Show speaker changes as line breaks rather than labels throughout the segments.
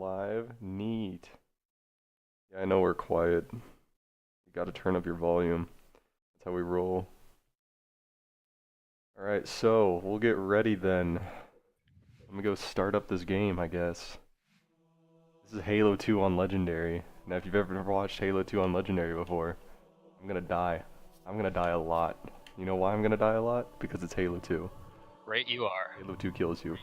live. Neat. Yeah, I know we're quiet. You gotta turn up your volume. That's how we roll. Alright, so we'll get ready then. Let me go start up this game, I guess. This is Halo 2 on Legendary. Now, if you've ever watched Halo 2 on Legendary before, I'm gonna die. I'm gonna die a lot. You know why I'm gonna die a lot? Because it's Halo 2.
Right, you are.
Halo 2 kills you.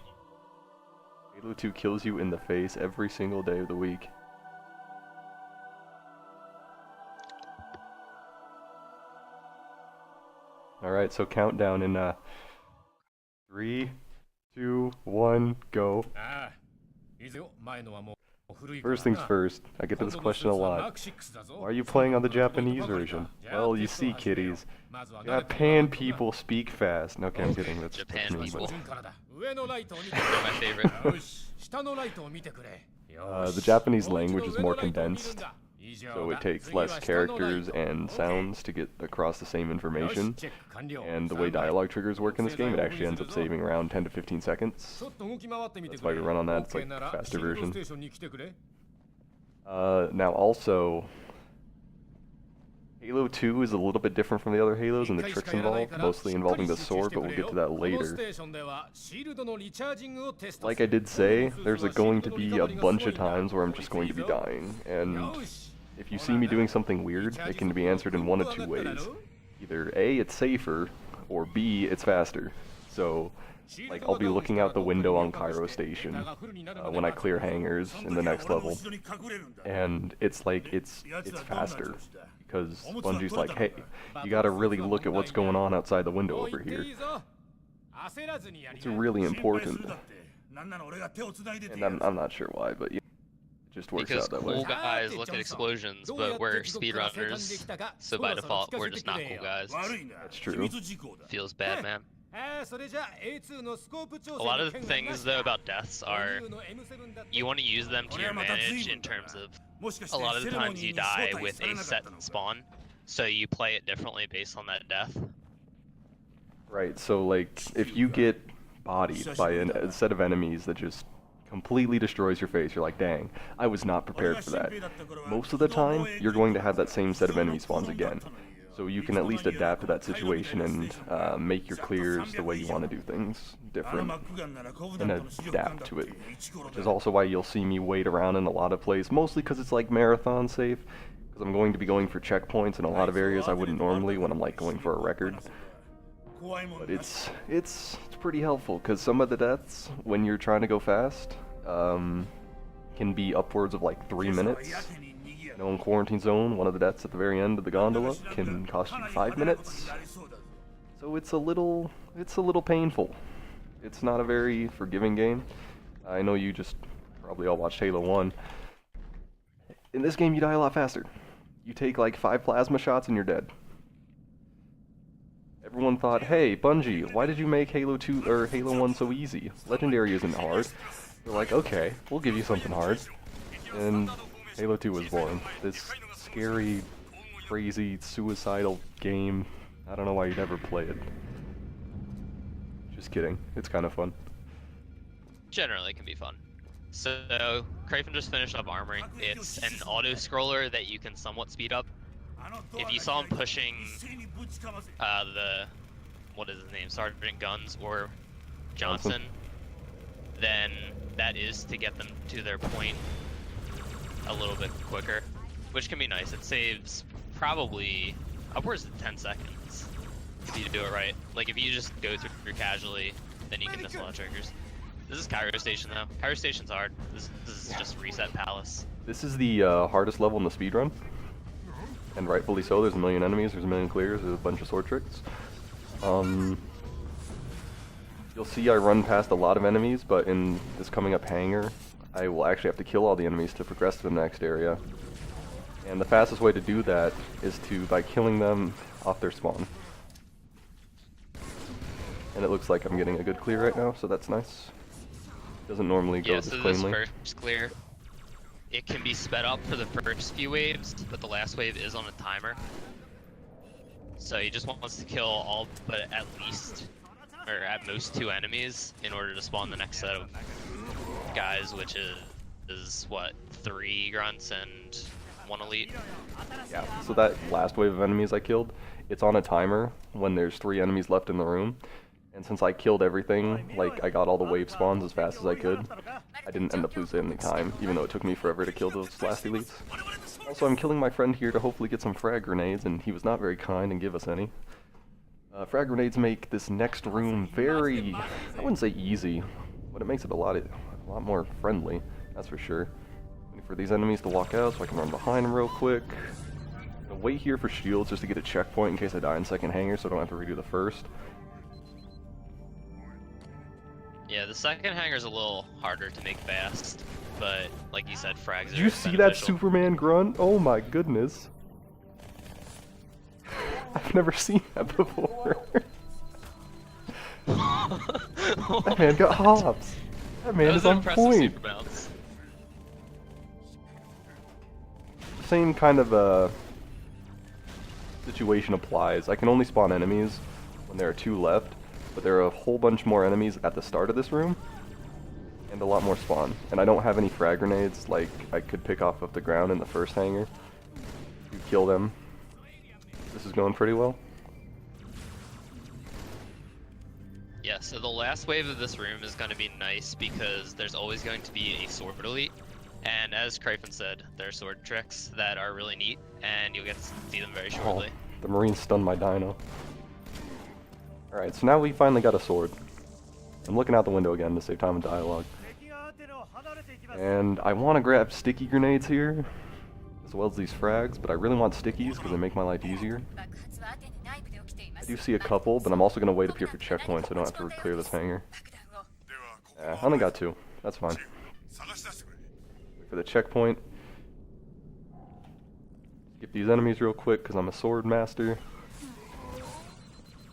Halo 2 kills you in the face every single day of the week. Alright, so countdown in 3, 2, 1, go. First things first, I get to this question a lot. Why are you playing on the Japanese version? Well, you see, kiddies, Japan people speak fast. Okay, I'm kidding. That's
Japan
me,
people.
but
They're my favorite.
the Japanese language is more condensed, so it takes less characters and sounds to get across the same information. And the way dialogue triggers work in this game, it actually ends up saving around 10 to 15 seconds. That's why we run on that. It's like a faster version. Now also, Halo 2 is a little bit different from the other Halos in the tricks involved, mostly involving the sword, but we'll get to that later. Like I did say, there's going to be a bunch of times where I'm just going to be dying, and if you see me doing something weird, it can be answered in one of two ways. Either A, it's safer, or B, it's faster. So, like, I'll be looking out the window on Cairo Station when I clear hangars in the next level, and it's like, it's faster, because Bungie's like, hey, you gotta really look at what's going on outside the window over here. It's really important, and I'm not sure why, but yeah, it just works
Because
out that
cool
way.
guys look at explosions, but we're speedrunners, so by default, we're just not cool guys.
That's true.
Feels bad, man. A lot of the things, though, about deaths are, you want to use them to your advantage in terms of, a lot of the times you die with a set spawn, so you play it differently based on that death.
Right, so like, if you get bodied by a set of enemies that just completely destroys your face, you're like, dang, I was not prepared for that. Most of the time, you're going to have that same set of enemy spawns again. So you can at least adapt to that situation and make your clears the way you want to do things different and adapt to it. Which is also why you'll see me wait around in a lot of places, mostly because it's like marathon safe, because I'm going to be going for checkpoints in a lot of areas I wouldn't normally when I'm like going for a record. But it's pretty helpful, because some of the deaths, when you're trying to go fast, can be upwards of like 3 minutes. You know, in Quarantine Zone, one of the deaths at the very end of the gondola can cost you 5 minutes. So it's a little painful. It's not a very forgiving game. I know you just probably all watched Halo 1. In this game, you die a lot faster. You take like 5 plasma shots and you're dead. Everyone thought, hey, Bungie, why did you make Halo 2 or Halo 1 so easy? Legendary isn't hard. They're like, okay, we'll give you something hard. And Halo 2 was born. This scary, crazy, suicidal game. I don't know why you'd ever play it. Just kidding. It's kind of fun.
Generally, it can be fun. So, Cryphon just finished up armoring. It's an auto-scroller that you can somewhat speed up. If you saw him pushing what is his name, Sergeant Guns or Johnson, then that is to get them to their point a little bit quicker, which can be nice. It saves probably upwards of 10 seconds if you do it right. Like, if you just go through casually, then you can miss a lot of triggers. This is Cairo Station, though. Cairo Station's hard. This is just Reset Palace.
This is the hardest level in the speedrun. And rightfully so. There's a million enemies, there's a million clears, there's a bunch of sword tricks. You'll see I run past a lot of enemies, but in this coming up hangar, I will actually have to kill all the enemies to progress to the next area. And the fastest way to do that is by killing them off their spawn. And it looks like I'm getting a good clear right now, so that's nice. Doesn't normally go this cleanly.
This first clear, it can be sped up for the first few waves, but the last wave is on a timer. So he just wants to kill all but at least, or at most 2 enemies in order to spawn the next set of guys, which is is what, 3 grunts and 1 elite?
Yeah, so that last wave of enemies I killed, it's on a timer when there's 3 enemies left in the room. And since I killed everything, like I got all the wave spawns as fast as I could, I didn't end up losing any time, even though it took me forever to kill those last elites. Also, I'm killing my friend here to hopefully get some frag grenades, and he was not very kind and give us any. Frag grenades make this next room very, I wouldn't say easy, but it makes it a lot more friendly, that's for sure. Waiting for these enemies to walk out so I can run behind them real quick. I'm gonna wait here for shields just to get a checkpoint in case I die in second hangar so I don't have to redo the first.
Yeah, the second hangar's a little harder to make fast, but like you said, frags
Did you see that Superman grunt? Oh my goodness. I've never seen that before. That man got hops. That man is on point. Same kind of situation applies. I can only spawn enemies when there are 2 left, but there are a whole bunch more enemies at the start of this room, and a lot more spawn. And I don't have any frag grenades like I could pick off the ground in the first hangar to kill them. This is going pretty well.
Yeah, so the last wave of this room is going to be nice because there's always going to be a sword elite. And as Cryphon said, there are sword tricks that are really neat, and you'll get to see them very shortly.
Oh, the Marine stunned my dino. Alright, so now we finally got a sword. I'm looking out the window again to save time and dialogue. And I want to grab sticky grenades here, as well as these frags, but I really want stickies because they make my life easier. I do see a couple, but I'm also going to wait up here for checkpoints so I don't have to clear this hangar. Yeah, I only got 2. That's fine. Wait for the checkpoint. Skip these enemies real quick because I'm a sword master.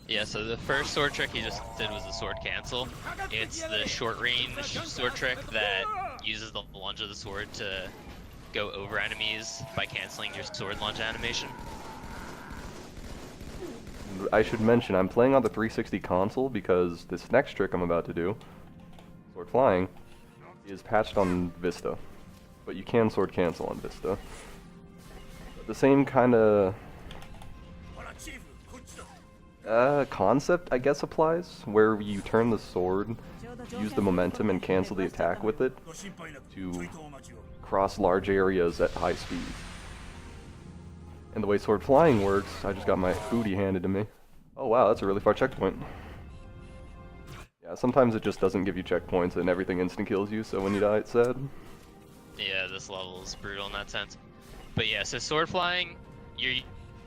Yeah, so the first sword trick he just did was the sword cancel. It's the short range sword trick that uses the lunge of the sword to go over enemies by canceling your sword lunge animation.
I should mention, I'm playing on the 360 console because this next trick I'm about to do, sword flying, is patched on Vista. But you can sword cancel on Vista. The same kind of concept, I guess, applies, where you turn the sword, use the momentum, and cancel the attack with it to cross large areas at high speed. And the way sword flying works, I just got my booty handed to me. Oh wow, that's a really far checkpoint. Yeah, sometimes it just doesn't give you checkpoints and everything instant kills you, so when you die it's sad.
Yeah, this level is brutal in that sense. But yeah, so sword flying, you're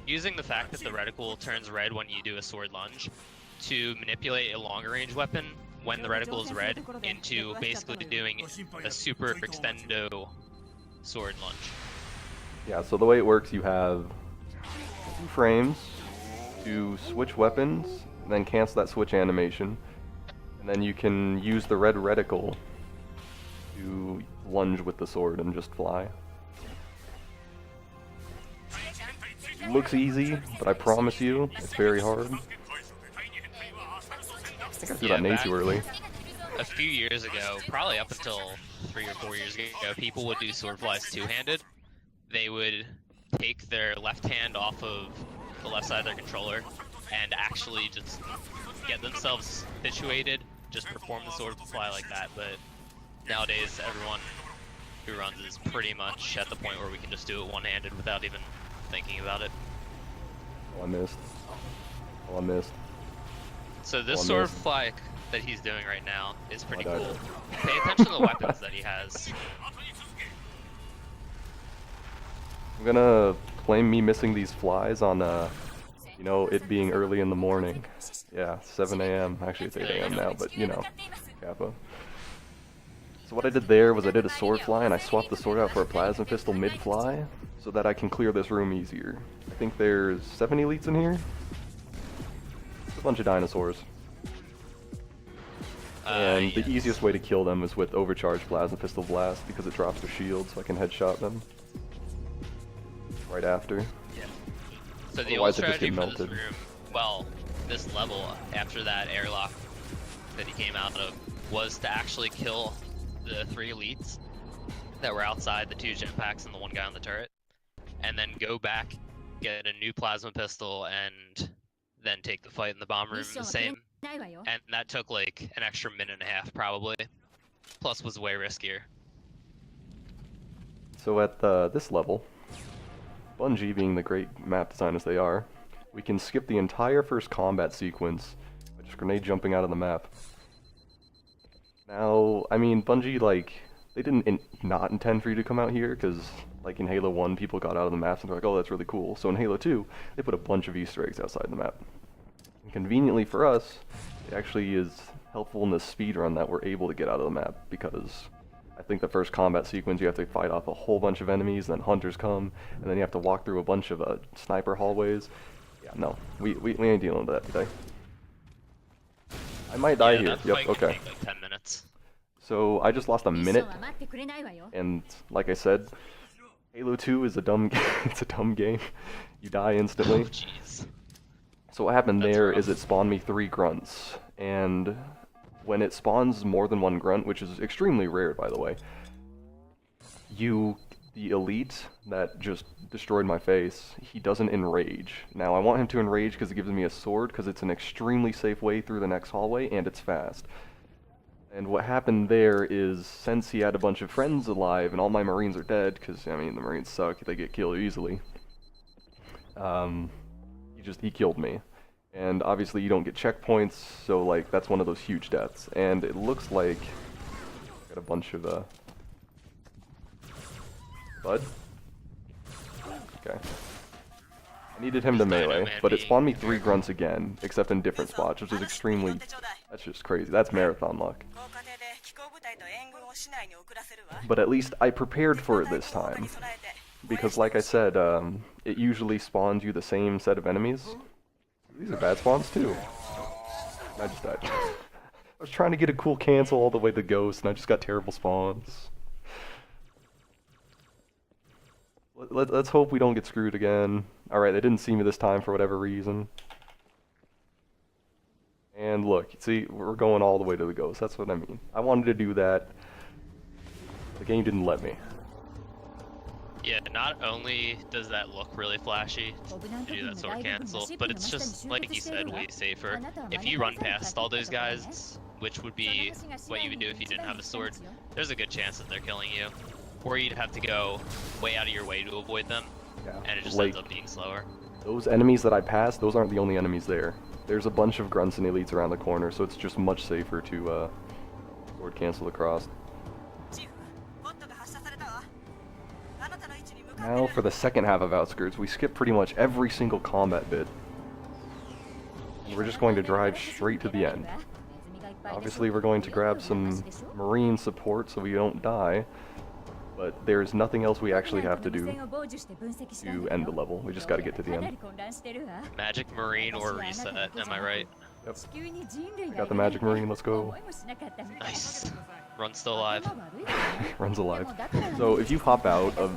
using the fact that the reticle turns red when you do a sword lunge to manipulate a longer range weapon when the reticle is red into basically doing a super extendo sword lunge.
Yeah, so the way it works, you have 2 frames to switch weapons, and then cancel that switch animation, and then you can use the red reticle to lunge with the sword and just fly. Looks easy, but I promise you, it's very hard. I think I threw that nade too early.
A few years ago, probably up until 3 or 4 years ago, people would do sword flies two-handed. They would take their left hand off of the left side of their controller and actually just get themselves situated, just perform the sword fly like that. But nowadays, everyone who runs is pretty much at the point where we can just do it one-handed without even thinking about it.
Oh, I missed. Oh, I missed.
So this sword fly that he's doing right now is pretty cool. Pay attention to the weapons that he has.
I'm gonna blame me missing these flies on, you know, it being early in the morning. Yeah, 7 a.m. Actually, it's 8 a.m. now, but, you know, Kappa. So what I did there was I did a sword fly, and I swapped the sword out for a plasma pistol mid-fly, so that I can clear this room easier. I think there's 7 elites in here. A bunch of dinosaurs. And the easiest way to kill them is with overcharged plasma pistol blast, because it drops their shield, so I can headshot them right after.
Yeah. So the old strategy for this room, well, this level, after that airlock that he came out of, was to actually kill the 3 elites, that were outside, the 2 jetpacks and the 1 guy on the turret, and then go back, get a new plasma pistol, and then take the fight in the bomb room the same. And that took like an extra minute and a half probably, plus was way riskier.
So at this level, Bungie being the great map designers they are, we can skip the entire first combat sequence by just grenade jumping out of the map. Now, I mean, Bungie, like, they didn't not intend for you to come out here, because, like, in Halo 1, people got out of the maps and they're like, oh, that's really cool. So in Halo 2, they put a bunch of Easter eggs outside the map. And conveniently for us, it actually is helpful in the speedrun that we're able to get out of the map, because I think the first combat sequence, you have to fight off a whole bunch of enemies, then hunters come, and then you have to walk through a bunch of sniper hallways. Yeah, no, we ain't dealing with that today. I might die here. Yep, okay.
Take like 10 minutes.
So I just lost a minute, and like I said, Halo 2 is a dumb it's a dumb game. You die instantly.
Oh, jeez.
So what happened
That's
there
rough.
is it spawned me 3 grunts, and when it spawns more than 1 grunt, which is extremely rare by the way, the elite that just destroyed my face, he doesn't enrage. Now I want him to enrage because it gives me a sword, because it's an extremely safe way through the next hallway, and it's fast. And what happened there is, since he had a bunch of friends alive, and all my Marines are dead, because, I mean, the Marines suck, they get killed easily, he killed me. And obviously you don't get checkpoints, so, like, that's one of those huge deaths. And it looks like, got a bunch of, Bud? Okay. I needed him to melee, but it spawned me 3 grunts again, except in different spots, which is extremely... That's just crazy. That's marathon luck. But at least I prepared for it this time. Because like I said, it usually spawns you the same set of enemies. These are bad spawns too. I just died. I was trying to get a cool cancel all the way to Ghost, and I just got terrible spawns. Let's hope we don't get screwed again. Alright, they didn't see me this time for whatever reason. And look, see, we're going all the way to the Ghost. That's what I mean. I wanted to do that. The game didn't let me.
Yeah, not only does that look really flashy to do that sword cancel, but it's just, like you said, way safer. If you run past all those guys, which would be what you would do if you didn't have a sword, there's a good chance that they're killing you. Or you'd have to go way out of your way to avoid them, and it just ends up being slower.
Those enemies that I passed, those aren't the only enemies there. There's a bunch of grunts and elites around the corner, so it's just much safer to sword cancel across. Now for the second half of Outskirts, we skip pretty much every single combat bit. And we're just going to drive straight to the end. Obviously we're going to grab some Marine support so we don't die, but there's nothing else we actually have to do to end the level. We just gotta get to the end.
Magic Marine or reset, am I right?
Yep. I got the Magic Marine, let's go.
Nice. Run's still alive.
Run's alive. So if you hop out of,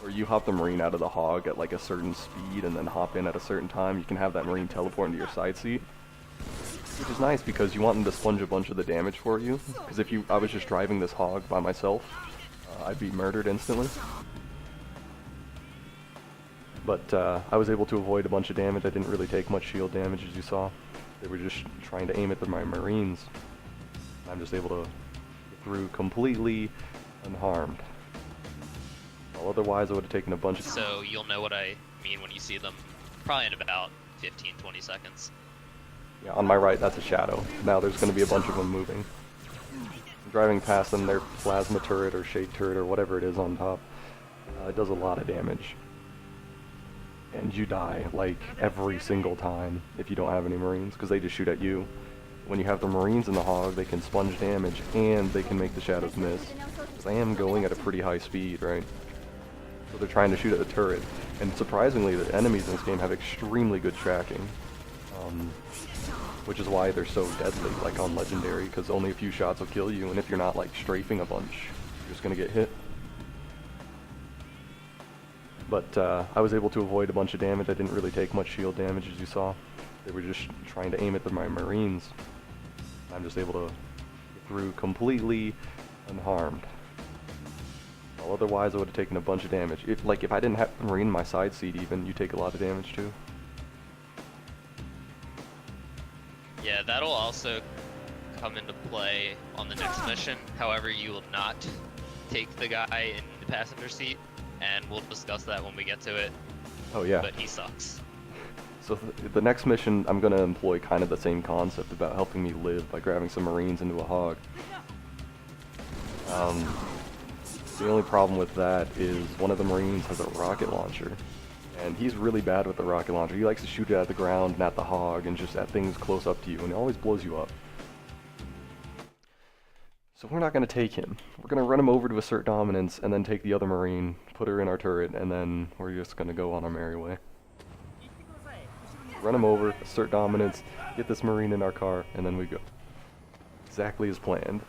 or you hop the Marine out of the Hog at like a certain speed and then hop in at a certain time, you can have that Marine teleport into your side seat. Which is nice because you want them to sponge a bunch of the damage for you. Because if I was just driving this Hog by myself, I'd be murdered instantly. But I was able to avoid a bunch of damage. I didn't really take much shield damage, as you saw. They were just trying to aim at my Marines. I'm just able to get through completely unharmed. Well, otherwise I would have taken a bunch of...
So you'll know what I mean when you see them, probably in about 15-20 seconds.
Yeah, on my right, that's a shadow. Now there's going to be a bunch of them moving. Driving past them, their plasma turret or shade turret or whatever it is on top, it does a lot of damage. And you die, like, every single time if you don't have any Marines, because they just shoot at you. When you have the Marines in the Hog, they can sponge damage, and they can make the shadows miss. Because I am going at a pretty high speed, right? So they're trying to shoot at the turret. And surprisingly, the enemies in this game have extremely good tracking. Which is why they're so deadly, like on Legendary, because only a few shots will kill you, and if you're not, like, strafing a bunch, you're just gonna get hit. But I was able to avoid a bunch of damage. I didn't really take much shield damage, as you saw. They were just trying to aim at my Marines. I'm just able to get through completely unharmed. Well, otherwise I would have taken a bunch of damage. If I didn't have the Marine in my side seat even, you take a lot of damage too.
Yeah, that'll also come into play on the next mission. However, you will not take the guy in the passenger seat, and we'll discuss that when we get to it.
Oh yeah.
But he sucks.
So the next mission, I'm going to employ kind of the same concept about helping me live by grabbing some Marines into a hog. The only problem with that is one of the Marines has a rocket launcher, and he's really bad with the rocket launcher. He likes to shoot it at the ground and at the hog and just at things close up to you, and it always blows you up. So we're not going to take him. We're going to run him over to assert dominance and then take the other Marine, put her in our turret, and then we're just going to go on our merry way. Run him over, assert dominance, get this Marine in our car, and then we go. Exactly as planned.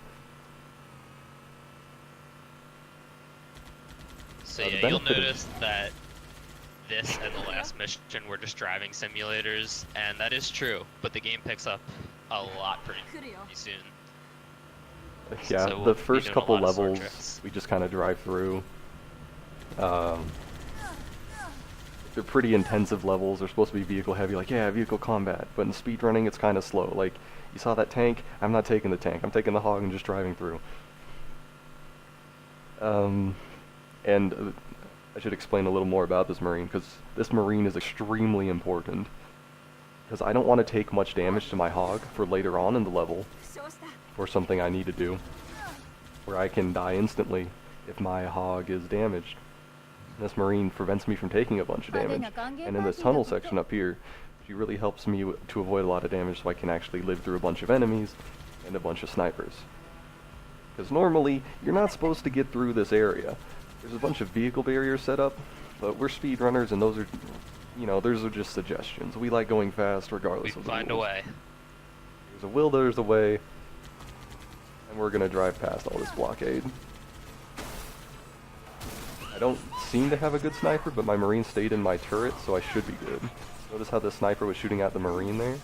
So yeah, you'll notice that this and the last mission were just driving simulators, and that is true, but the game picks up a lot pretty soon.
Yeah,
So
the first couple levels we just kind of drive through. They're pretty intensive levels. They're supposed to be vehicle heavy, like, yeah, vehicle combat. But in speedrunning, it's kind of slow. Like, you saw that tank? I'm not taking the tank. I'm taking the hog and just driving through. And I should explain a little more about this Marine, because this Marine is extremely important. Because I don't want to take much damage to my hog for later on in the level, for something I need to do, where I can die instantly if my hog is damaged. This Marine prevents me from taking a bunch of damage, and in this tunnel section up here, she really helps me to avoid a lot of damage so I can actually live through a bunch of enemies and a bunch of snipers. Because normally, you're not supposed to get through this area. There's a bunch of vehicle barriers set up, but we're speedrunners, and those are, you know, those are just suggestions. We like going fast regardless of the rules.
Find a way.
There's a will, there's a way, and we're gonna drive past all this blockade. I don't seem to have a good sniper, but my Marine stayed in my turret, so I should be good. Notice how the sniper was shooting at the Marine there?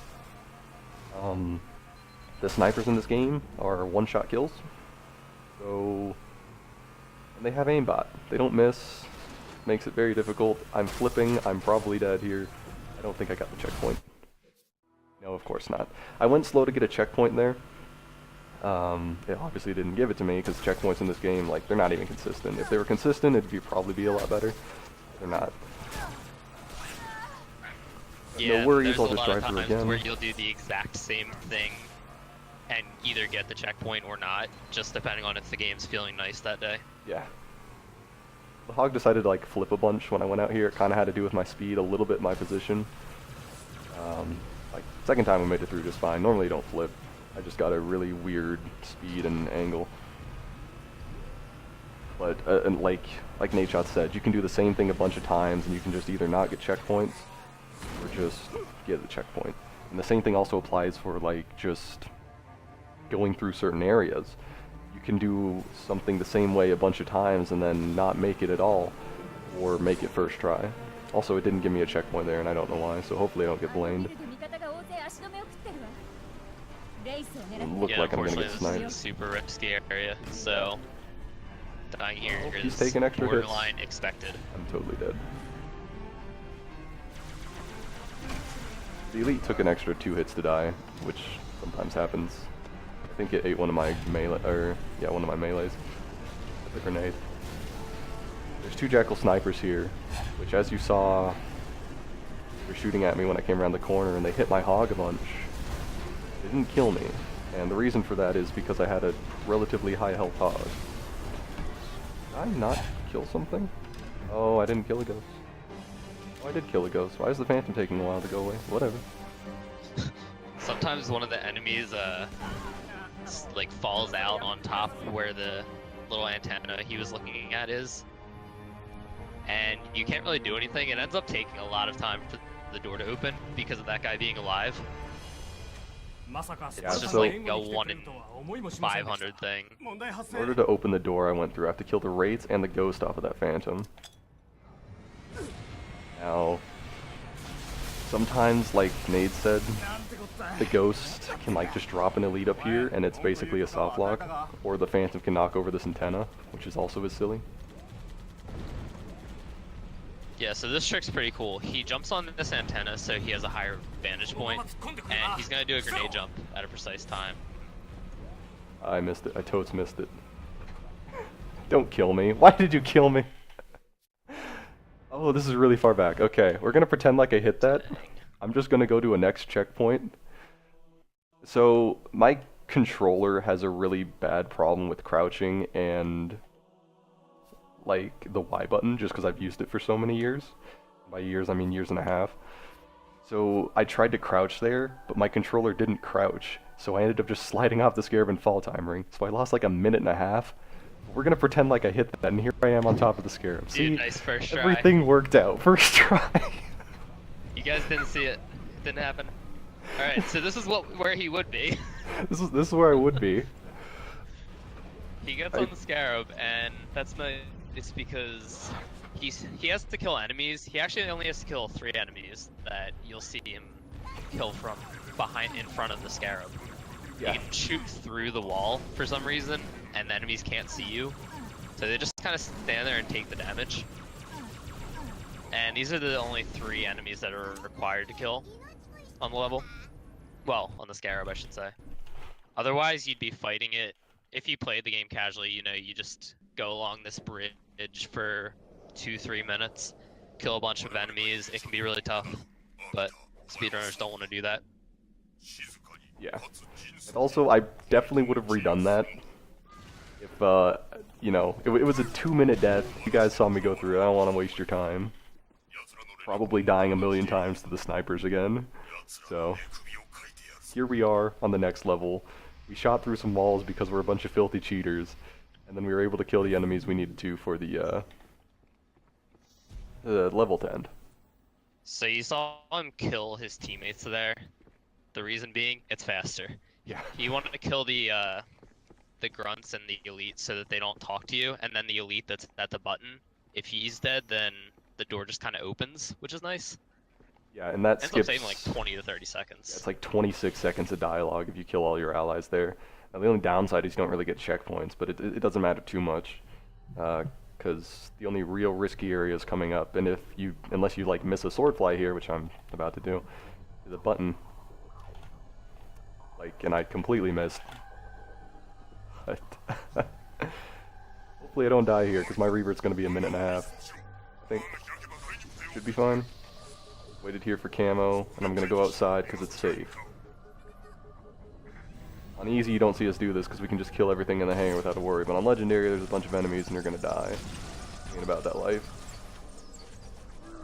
The snipers in this game are one-shot kills, so... and they have aimbot. They don't miss, makes it very difficult. I'm flipping, I'm probably dead here. I don't think I got the checkpoint. No, of course not. I went slow to get a checkpoint there. It obviously didn't give it to me, because checkpoints in this game, like, they're not even consistent. If they were consistent, it'd probably be a lot better. They're not.
Yeah,
no worries,
there's
I'll
a
just
lot
drive
of
through
times
again.
where you'll do the exact same thing and either get the checkpoint or not, just depending on if the game's feeling nice that day.
Yeah. The hog decided to, like, flip a bunch when I went out here. It kind of had to do with my speed, a little bit my position. Like, second time I made it through just fine. Normally you don't flip. I just got a really weird speed and angle. But, and like Nadeshot said, you can do the same thing a bunch of times, and you can just either not get checkpoints, or just get the checkpoint. And the same thing also applies for, like, just going through certain areas. You can do something the same way a bunch of times and then not make it at all, or make it first try. Also, it didn't give me a checkpoint there, and I don't know why, so hopefully I don't get blamed. It looked like I'm gonna get sniped.
This is a super risky area, so dying here
He's
is
taking extra hits.
borderline expected.
I'm totally dead. The elite took an extra 2 hits to die, which sometimes happens. I think it ate one of my melee, one of my melees. The grenade. There's 2 Jackal snipers here, which, as you saw, were shooting at me when I came around the corner, and they hit my hog a bunch. They didn't kill me, and the reason for that is because I had a relatively high health hog. Did I not kill something? Oh, I didn't kill a ghost. Oh, I did kill a ghost. Why is the Phantom taking a while to go away? Whatever.
Sometimes one of the enemies, like, falls out on top where the little antenna he was looking at is. And you can't really do anything. It ends up taking a lot of time for the door to open because of that guy being alive.
Yeah,
It's just
so
like a 1 in 500 thing.
in order to open the door I went through, I have to kill the Wraiths and the ghost off of that Phantom. Now, sometimes, like Nade said, the ghost can, like, just drop an elite up here, and it's basically a soft lock, or the Phantom can knock over this antenna, which is also as silly.
Yeah, so this trick's pretty cool. He jumps on this antenna so he has a higher vantage point, and he's gonna do a grenade jump at a precise time.
I missed it. I totes missed it. Don't kill me. Why did you kill me? Oh, this is really far back. Okay, we're gonna pretend like I hit that.
Dang.
I'm just gonna go to a next checkpoint. So, my controller has a really bad problem with crouching and like the Y button, just because I've used it for so many years. By years, I mean years and a half. So I tried to crouch there, but my controller didn't crouch. So I ended up just sliding off the scarab and fall timering. So I lost like a minute and a half. We're gonna pretend like I hit that, and here I am on top of the scarab. See,
Dude, nice first try.
everything worked out. First try.
You guys didn't see it. It didn't happen. Alright, so this is where he would be.
This is where I would be.
He gets on the scarab, and that's nice. It's because he has to kill enemies. He actually only has to kill 3 enemies that you'll see him kill from in front of the scarab.
Yeah.
You can shoot through the wall for some reason, and the enemies can't see you. So they just kind of stand there and take the damage. And these are the only 3 enemies that are required to kill on the level. Well, on the scarab, I should say. Otherwise, you'd be fighting it. If you played the game casually, you know, you just go along this bridge for 2-3 minutes, kill a bunch of enemies. It can be really tough, but speedrunners don't want to do that.
Yeah. And also, I definitely would have redone that if, you know, it was a 2-minute death. You guys saw me go through it. I don't want to waste your time. Probably dying a million times to the snipers again. So, here we are on the next level. We shot through some walls because we're a bunch of filthy cheaters, and then we were able to kill the enemies we needed to for the level 10.
So you saw him kill his teammates there. The reason being, it's faster.
Yeah.
He wanted to kill the grunts and the elite so that they don't talk to you, and then the elite that's at the button, if he's dead, then the door just kind of opens, which is nice.
Yeah, and that
Ends up
skips...
saving like 20 to 30 seconds.
Yeah, it's like 26 seconds of dialogue if you kill all your allies there. Now, the only downside is you don't really get checkpoints, but it doesn't matter too much, because the only real risky area is coming up, and unless you like miss a sword fly here, which I'm about to do, the button, like, and I completely missed. But hopefully I don't die here, because my revert's going to be a minute and a half. I think should be fine. Waited here for camo, and I'm gonna go outside because it's safe. On easy, you don't see us do this because we can just kill everything in the hangar without a worry, but on legendary, there's a bunch of enemies and you're gonna die. Ain't about that life.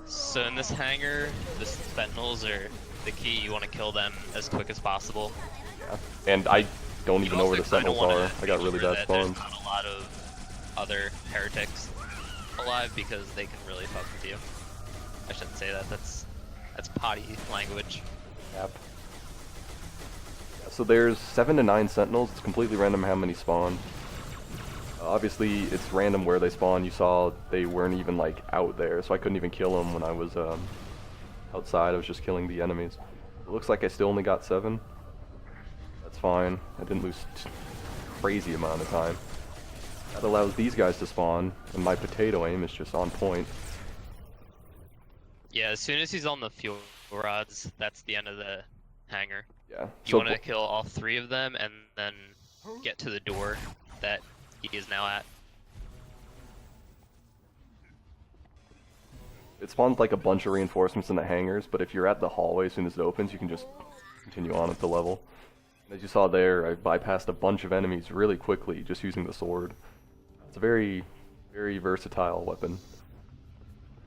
So in this hangar, the sentinels are the key. You want to kill them as quick as possible.
Yeah, and I don't even know where the sentinels are. I got really bad spawns.
There's not a lot of other heretics alive because they can really fuck with you. I shouldn't say that. That's potty language.
Yep. Yeah, so there's 7 to 9 sentinels. It's completely random how many spawn. Obviously, it's random where they spawn. You saw they weren't even like out there, so I couldn't even kill them when I was outside. I was just killing the enemies. It looks like I still only got 7. That's fine. I didn't lose crazy amount of time. That allows these guys to spawn, and my potato aim is just on point.
Yeah, as soon as he's on the fuel rods, that's the end of the hangar.
Yeah.
You want to kill all 3 of them and then get to the door that he is now at.
It spawns like a bunch of reinforcements in the hangars, but if you're at the hallway as soon as it opens, you can just continue on at the level. And as you saw there, I bypassed a bunch of enemies really quickly just using the sword. It's a very, very versatile weapon.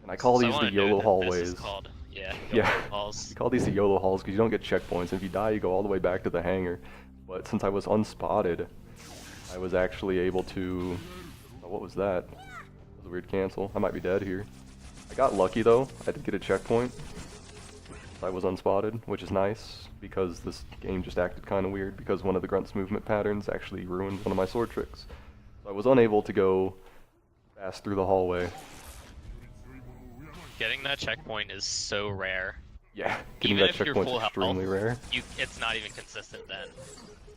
And I call these the YOLO hallways.
YOLO halls.
We call these the YOLO halls because you don't get checkpoints. And if you die, you go all the way back to the hangar. But since I was unspotted, I was actually able to... Oh, what was that? That was a weird cancel. I might be dead here. I got lucky though. I did get a checkpoint. I was unspotted, which is nice because this game just acted kind of weird because one of the grunt's movement patterns actually ruined one of my sword tricks. So I was unable to go fast through the hallway.
Getting that checkpoint is so rare.
Yeah, getting
Even
that
if you're
checkpoint's
full
extremely rare.
It's not even consistent then.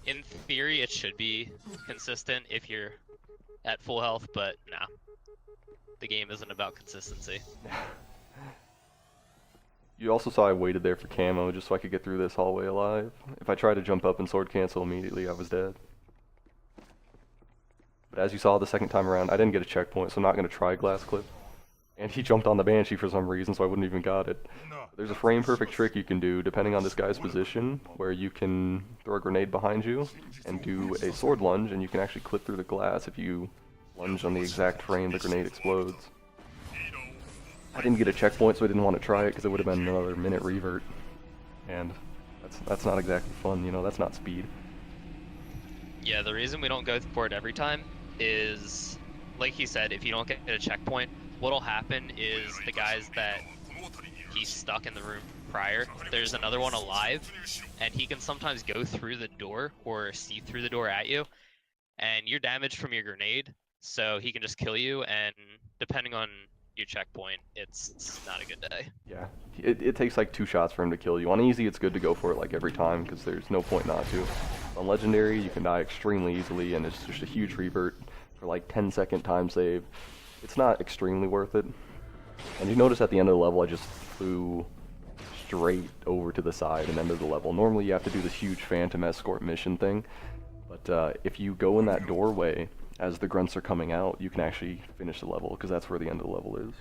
In theory, it should be consistent if you're at full health, but nah. The game isn't about consistency.
You also saw I waited there for camo just so I could get through this hallway alive. If I tried to jump up and sword cancel immediately, I was dead. But as you saw the second time around, I didn't get a checkpoint, so I'm not going to try glass clip. And he jumped on the Banshee for some reason, so I wouldn't even got it. There's a frame perfect trick you can do, depending on this guy's position, where you can throw a grenade behind you and do a sword lunge, and you can actually clip through the glass if you lunge on the exact frame the grenade explodes. I didn't get a checkpoint, so I didn't want to try it because it would have been another minute revert. And that's not exactly fun, you know, that's not speed.
Yeah, the reason we don't go for it every time is, like he said, if you don't get a checkpoint, what'll happen is the guys that he's stuck in the room prior, there's another one alive, and he can sometimes go through the door or see through the door at you, and you're damaged from your grenade, so he can just kill you, and depending on your checkpoint, it's not a good day.
Yeah, it takes like 2 shots for him to kill you. On easy, it's good to go for it like every time because there's no point not to. On legendary, you can die extremely easily, and it's just a huge revert for like 10-second time save. It's not extremely worth it. And you notice at the end of the level, I just flew straight over to the side and ended the level. Normally, you have to do this huge phantom escort mission thing, but if you go in that doorway as the grunts are coming out, you can actually finish the level, because that's where the end of the level is.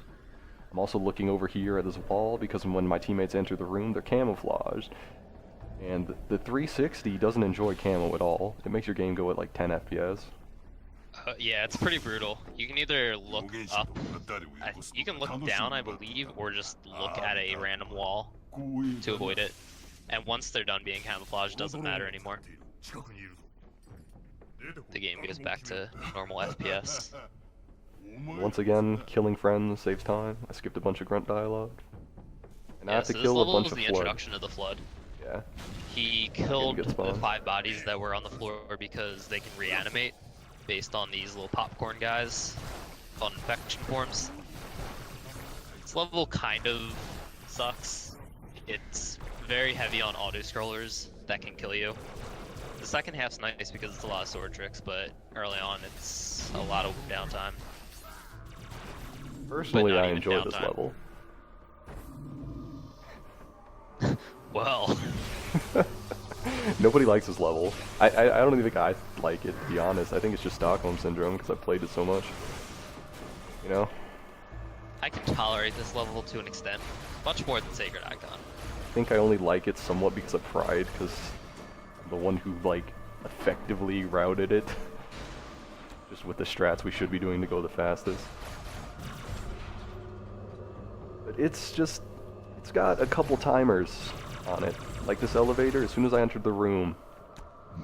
I'm also looking over here at this wall, because when my teammates enter the room, they're camouflaged. And the 360 doesn't enjoy camo at all. It makes your game go at like 10 FPS.
Yeah, it's pretty brutal. You can either look up, you can look down, I believe, or just look at a random wall to avoid it. And once they're done being camouflaged, it doesn't matter anymore. The game goes back to normal FPS.
Once again, killing friends saves time. I skipped a bunch of grunt dialogue. And I have to
so
kill a bunch of
the
flood.
introduction of the flood.
Yeah.
He killed the 5 bodies that were on the floor because they can reanimate based on these little popcorn guys called infection forms. This level kind of sucks. It's very heavy on auto-scrollers that can kill you. The second half's nice because it's a lot of sword tricks, but early on it's a lot of downtime.
Personally, I enjoy this level.
Well.
Nobody likes this level. I don't even think I like it, to be honest. I think it's just Stockholm Syndrome because I've played it so much. You know?
I can tolerate this level to an extent. Much more than Sacred Icon.
I think I only like it somewhat because of pride, because I'm the one who, like, effectively routed it. Just with the strats we should be doing to go the fastest. But it's just... it's got a couple timers on it. Like this elevator, as soon as I entered the room,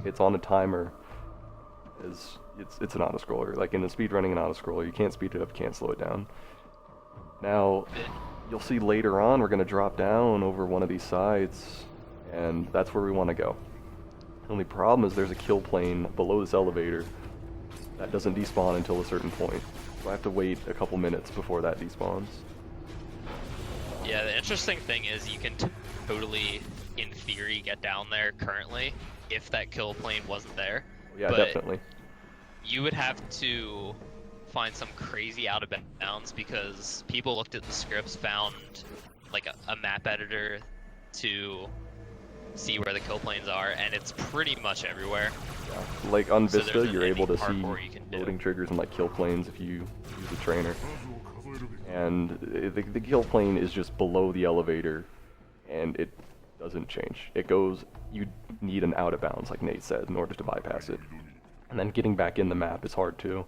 it's on a timer. It's an auto-scroller. Like in the speedrunning an auto-scroller, you can't speed it up, you can't slow it down. Now, you'll see later on we're going to drop down over one of these sides, and that's where we want to go. The only problem is there's a kill plane below this elevator that doesn't despawn until a certain point. So I have to wait a couple minutes before that despawns.
Yeah, the interesting thing is you can totally, in theory, get down there currently if that kill plane wasn't there.
Yeah,
but
definitely.
You would have to find some crazy out of bounds because people looked at the scripts, found like a map editor to see where the kill planes are, and it's pretty much everywhere.
Yeah. Like on Vista,
So
you're able to see
loading
triggers and like kill planes if you use the trainer. And the kill plane is just below the elevator, and it doesn't change. It goes, you need an out of bounds, like Nate said, in order to bypass it. And then getting back in the map is hard too.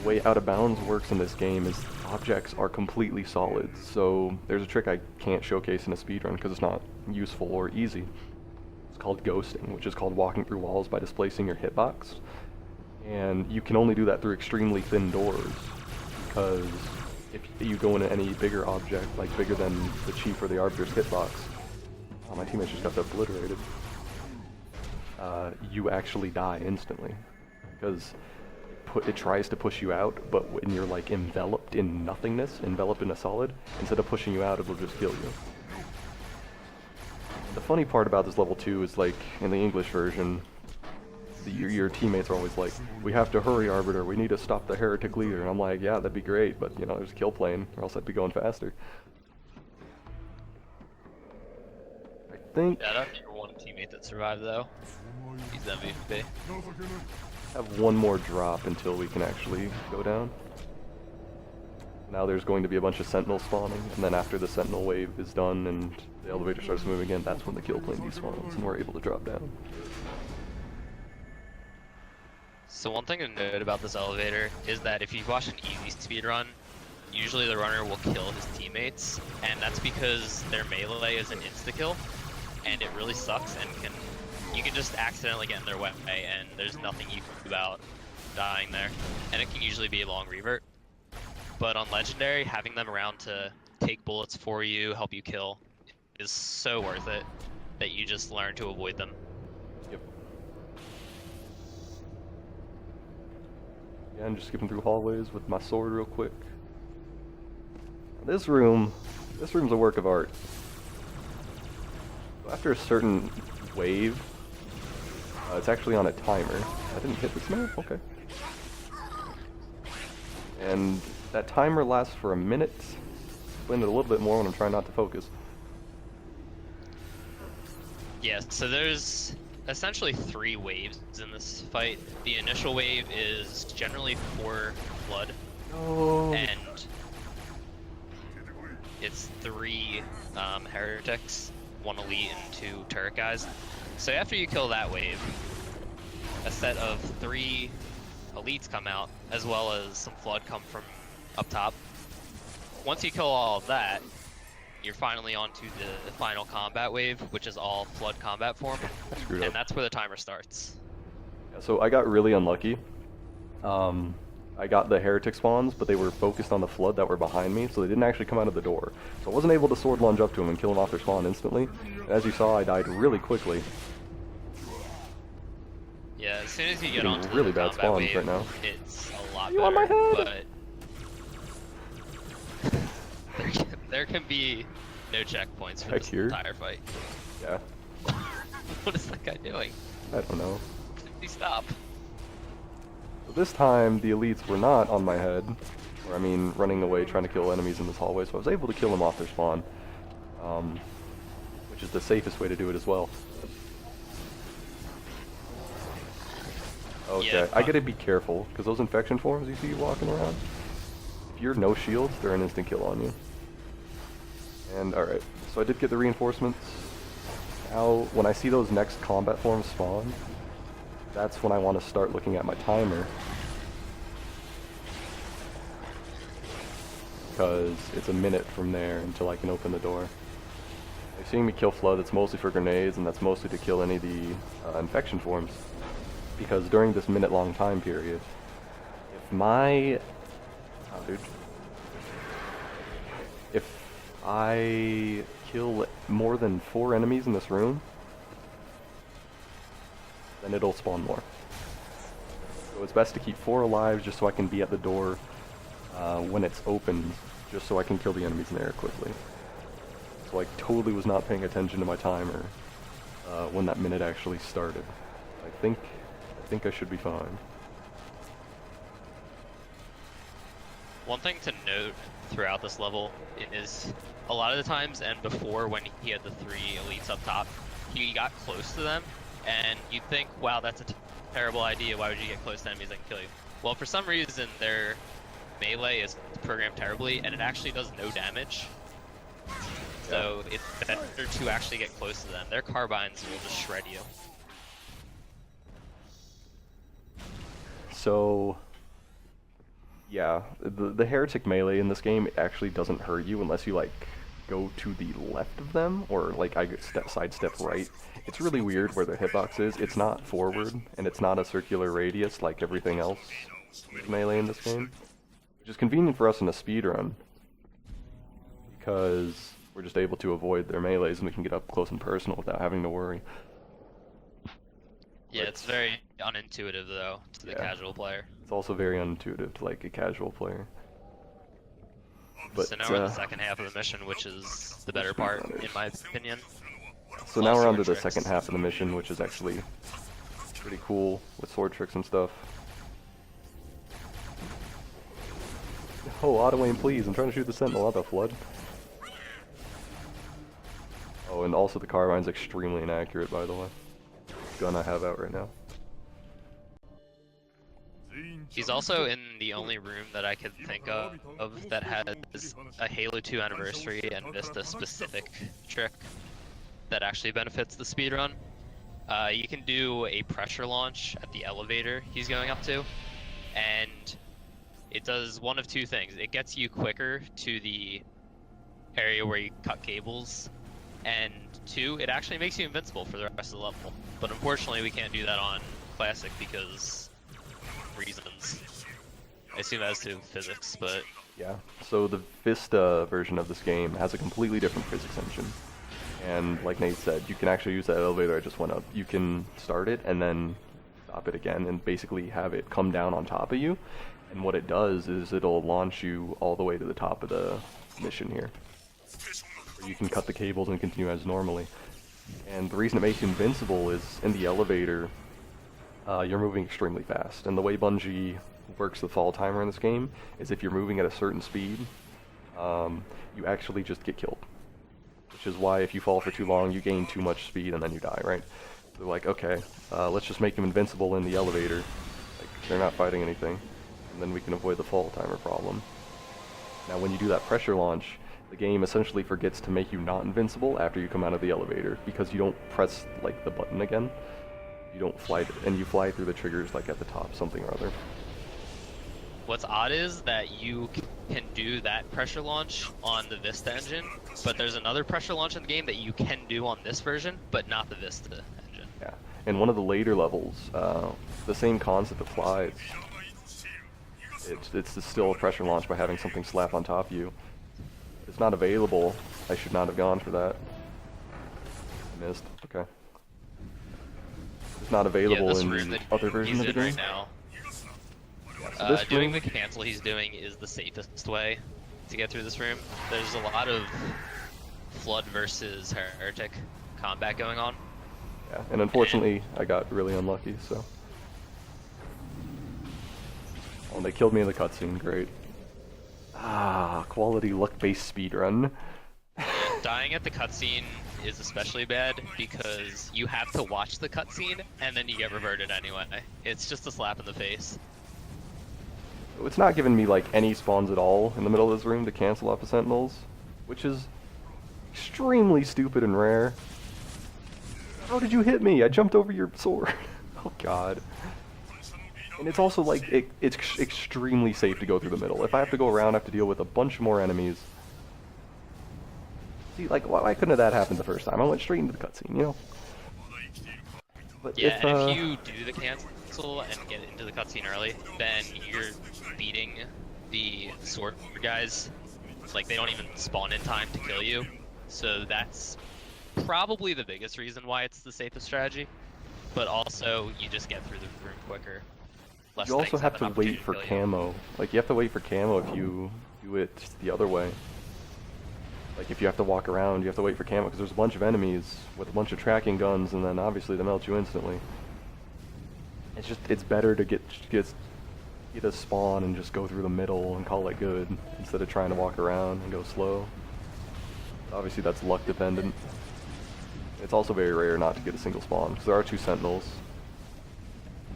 The way out of bounds works in this game is objects are completely solid, so there's a trick I can't showcase in a speedrun because it's not useful or easy. It's called ghosting, which is called walking through walls by displacing your hitbox. And you can only do that through extremely thin doors, because if you go into any bigger object, like bigger than the Chief or the Arbiter's hitbox, oh, my teammates just got obliterated, you actually die instantly, because it tries to push you out, but when you're like enveloped in nothingness, enveloped in a solid, instead of pushing you out, it'll just kill you. The funny part about this level 2 is, like, in the English version, your teammates are always like, we have to hurry, Arbiter, we need to stop the heretic leader. And I'm like, yeah, that'd be great, but, you know, there's a kill plane, or else I'd be going faster. think
Shout out to your one teammate that survived though. He's MVP.
have one more drop until we can actually go down. Now there's going to be a bunch of sentinels spawning, and then after the sentinel wave is done and the elevator starts moving again, that's when the kill plane despawns and we're able to drop down.
So one thing to note about this elevator is that if you watch an easy speedrun, usually the runner will kill his teammates, and that's because their melee is an insta-kill, and it really sucks and you can just accidentally get in their way, and there's nothing you can do about dying there, and it can usually be a long revert. But on Legendary, having them around to take bullets for you, help you kill, is so worth it that you just learn to avoid them.
Yep. Again, just skipping through hallways with my sword real quick. This room's a work of art. After a certain wave, it's actually on a timer. I didn't hit this move? Okay. And that timer lasts for a minute. Explain it a little bit more when I'm trying not to focus.
Yeah, so there's essentially 3 waves in this fight. The initial wave is generally 4 blood, and it's 3 heretics, 1 elite, and 2 turret guys. So after you kill that wave, a set of 3 elites come out, as well as some flood come from up top. Once you kill all of that, you're finally onto the final combat wave, which is all flood combat form, and that's where the timer starts.
Yeah, so I got really unlucky. I got the heretic spawns, but they were focused on the flood that were behind me, so they didn't actually come out of the door. So I wasn't able to sword lunge up to them and kill them off their spawn instantly. And as you saw, I died really quickly.
Yeah, as soon as you get onto
really
the
bad
combat
spawns
wave,
right now.
it's a lot
You
better,
on my head?
but there can be no checkpoints for
Heck
this
here.
entire fight.
Yeah.
What is that guy doing?
I don't know.
Please stop.
So this time, the elites were not on my head. Or, I mean, running away trying to kill enemies in this hallway, so I was able to kill them off their spawn. Which is the safest way to do it as well. Okay,
Yeah,
I gotta be careful, because those infection forms you see walking around, if you're no shields, they're an instant kill on you. And, alright, so I did get the reinforcements. Now, when I see those next combat forms spawn, that's when I want to start looking at my timer. Because it's a minute from there until I can open the door. You're seeing me kill Flood, it's mostly for grenades, and that's mostly to kill any of the infection forms. Because during this minute-long time period, if my... Oh, dude. If I kill more than 4 enemies in this room, then it'll spawn more. So it's best to keep 4 alive just so I can be at the door when it's open, just so I can kill the enemies in there quickly. So I totally was not paying attention to my timer when that minute actually started. I think I should be fine.
One thing to note throughout this level is a lot of the times, and before when he had the 3 elites up top, he got close to them, and you'd think, wow, that's a terrible idea, why would you get close to enemies that can kill you? Well, for some reason, their melee is programmed terribly, and it actually does no damage. So it's better to actually get close to them. Their carbines will just shred you.
So, yeah, the heretic melee in this game actually doesn't hurt you unless you, like, go to the left of them, or, like, I sidestep right. It's really weird where the hitbox is. It's not forward, and it's not a circular radius like everything else with melee in this game. Which is convenient for us in a speedrun, because we're just able to avoid their melees and we can get up close and personal without having to worry.
Yeah, it's very unintuitive though to the casual player.
It's also very unintuitive to like a casual player. But,
so now we're in the second half of the mission, which is the better part, in my opinion.
So now we're on to the second half of the mission, which is actually pretty cool with sword tricks and stuff. Oh, auto aim, please! I'm trying to shoot the sentinel, not the flood. Oh, And also the carbine's extremely inaccurate, by the way. Gun I have out right now.
He's also in the only room that I can think of that has a Halo 2 anniversary and Vista specific trick that actually benefits the speedrun. You can do a pressure launch at the elevator he's going up to, and it does one of two things. It gets you quicker to the area where you cut cables, and two, it actually makes you invincible for the rest of the level. But unfortunately we can't do that on Classic because reasons. I assume as to physics, but...
Yeah, so the Vista version of this game has a completely different physics engine. And like Nate said, you can actually use that elevator I just went up. You can start it and then stop it again and basically have it come down on top of you. And what it does is it'll launch you all the way to the top of the mission here. Where you can cut the cables and continue as normally. And the reason it makes you invincible is in the elevator, you're moving extremely fast. And the way Bungie works the fall timer in this game is if you're moving at a certain speed, you actually just get killed. Which is why if you fall for too long, you gain too much speed and then you die, right? They're like, okay, let's just make him invincible in the elevator. Like, they're not fighting anything. And then we can avoid the fall timer problem. Now when you do that pressure launch, the game essentially forgets to make you not invincible after you come out of the elevator, because you don't press like the button again. You don't fly, and you fly through the triggers like at the top, something or other.
What's odd is that you can do that pressure launch on the Vista engine, but there's another pressure launch in the game that you can do on this version, but not the Vista engine.
Yeah, in one of the later levels, the same concept applies. It's still a pressure launch by having something slap on top of you. It's not available. I should not have gone for that. I missed. Okay. It's not available in the other version of the game.
Right now.
Yeah, so
doing the cancel he's doing is the safest way to get through this room. There's a lot of Flood versus Heretic combat going on.
Yeah, and unfortunately I got really unlucky, so. Oh, they killed me in the cutscene, great. Ah, quality luck-based speedrun.
Dying at the cutscene is especially bad because you have to watch the cutscene and then you get reverted anyway. It's just a slap in the face.
It's not giving me like any spawns at all in the middle of this room to cancel off the sentinels, which is extremely stupid and rare. How did you hit me? I jumped over your sword. Oh god. And it's also like, it's extremely safe to go through the middle. If I have to go around, I have to deal with a bunch more enemies. See, like, why couldn't that happen the first time? I went straight into the cutscene, you know? But
yeah, and if you do the cancel and get into the cutscene early, then you're beating the sword guys. Like, they don't even spawn in time to kill you. So that's probably the biggest reason why it's the safest strategy. But also, you just get through the room quicker.
You also have to wait for camo. Like, you have to wait for camo if you do it the other way. Like, if you have to walk around, you have to wait for camo, because there's a bunch of enemies with a bunch of tracking guns, and then obviously they melt you instantly. It's just, it's better to get a spawn and just go through the middle and call it good, instead of trying to walk around and go slow. Obviously that's luck dependent. It's also very rare not to get a single spawn, because there are 2 sentinels.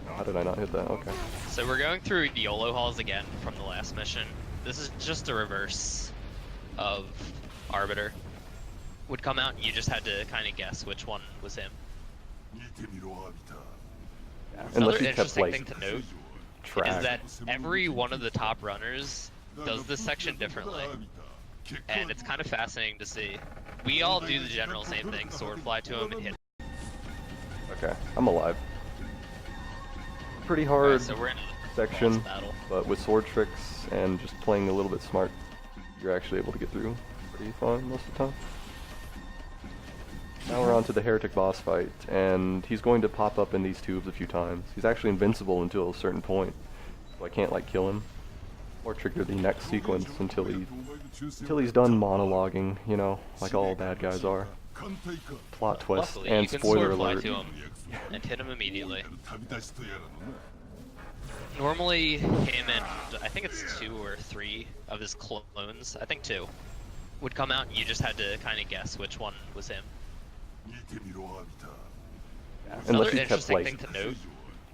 How did I not hit that? Okay.
So we're going through the YOLO halls again from the last mission. This is just a reverse of Arbiter. Would come out and you just had to kind of guess which one was him.
Yeah.
Another interesting thing to note is that every one of the top runners does this section differently. And it's kind of fascinating to see. We all do the general same thing, sword fly to him and hit him.
Okay, I'm alive. Pretty hard
so we're in
section, but with sword tricks and just playing a little bit smart, you're actually able to get through pretty fine most of the time. Now we're on to the Heretic boss fight, and he's going to pop up in these tubes a few times. He's actually invincible until a certain point, so I can't like kill him or trigger the next sequence until he's done monologuing, you know, like all bad guys are. Plot twist.
Luckily,
and
you can
spoiler
sword fly
alert.
to him and hit him immediately. Normally, him and I think it's 2 or 3 of his clones, I think 2, would come out and you just had to kind of guess which one was him.
Unless
Another
you kept
interesting
like
thing to note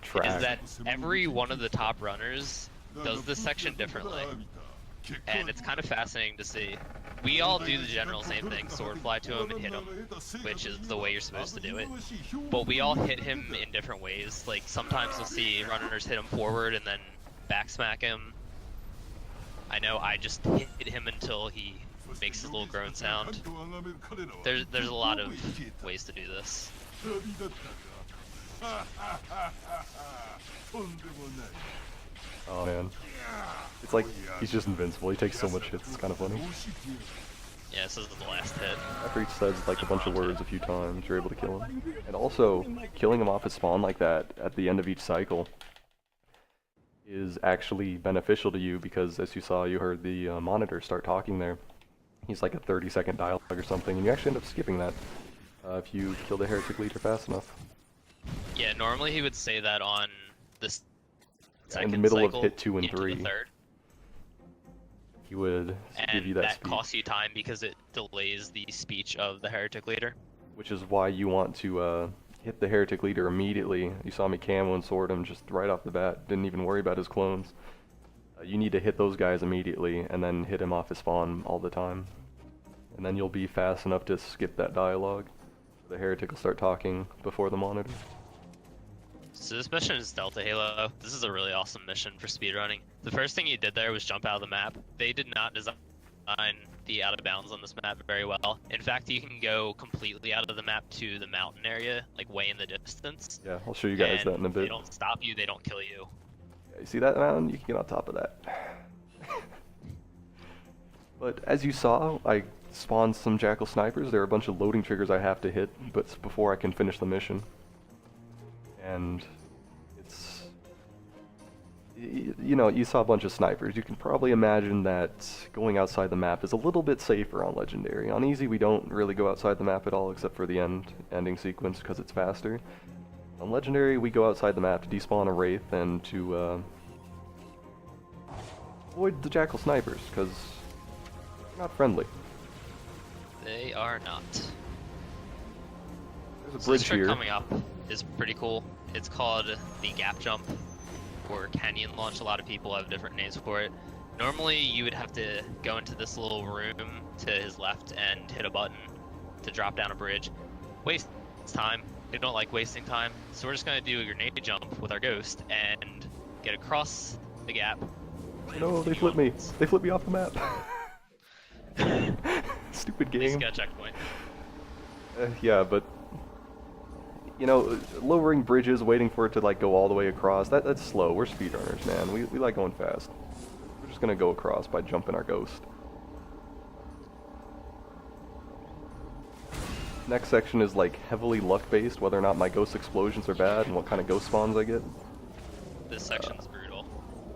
track.
is that every one of the top runners does this section differently. And it's kind of fascinating to see. We all do the general same thing, sword fly to him and hit him, which is the way you're supposed to do it. But we all hit him in different ways. Like sometimes you'll see runners hit him forward and then backsmack him. I know I just hit him until he makes his little groan sound. There's a lot of ways to do this.
Oh man. It's like he's just invincible. He takes so much hits. It's kind of funny.
Yeah, this is the last hit.
After he says like a bunch of words a few times, you're able to kill him. And also, killing him off his spawn like that at the end of each cycle is actually beneficial to you because, as you saw, you heard the monitor start talking there. He's like a 30-second dialogue or something, and you actually end up skipping that if you kill the heretic leader fast enough.
Yeah, normally he would say that on this
In the middle of
cycle
hit 2 and
into
3.
the third.
He would give you that speech.
Costs you time because it delays the speech of the heretic leader.
Which is why you want to hit the heretic leader immediately. You saw me camo and sword him just right off the bat. Didn't even worry about his clones. You need to hit those guys immediately and then hit him off his spawn all the time. And then you'll be fast enough to skip that dialogue. The heretic will start talking before the monitor.
So this mission is Delta Halo. This is a really awesome mission for speedrunning. The first thing you did there was jump out of the map. They did not design the out of bounds on this map very well. In fact, you can go completely out of the map to the mountain area, like way in the distance.
Yeah, I'll show you guys that in a bit.
They don't stop you, they don't kill you.
Yeah, you see that mountain? You can get on top of that. But as you saw, I spawned some Jackal snipers. There are a bunch of loading triggers I have to hit, but before I can finish the mission. And it's, you know, you saw a bunch of snipers. You can probably imagine that going outside the map is a little bit safer on Legendary. On Easy, we don't really go outside the map at all, except for the ending sequence because it's faster. On Legendary, we go outside the map to despawn a Wraith and to avoid the Jackal snipers, because they're not friendly.
They are not.
There's a
So
bridge
this trick
here.
coming up is pretty cool. It's called the gap jump or canyon launch. A lot of people have different names for it. Normally you would have to go into this little room to his left and hit a button to drop down a bridge. Waste time. We don't like wasting time, so we're just going to do a grenade jump with our ghost and get across the gap.
No, they flipped me. They flipped me off the map. Stupid
At least
game.
get a checkpoint.
Yeah, but you know, lowering bridges, waiting for it to like go all the way across, that's slow. We're speedrunners, man. We like going fast. We're just gonna go across by jumping our ghost. Next section is like heavily luck-based, whether or not my ghost explosions are bad and what kind of ghost spawns I get.
This section's brutal,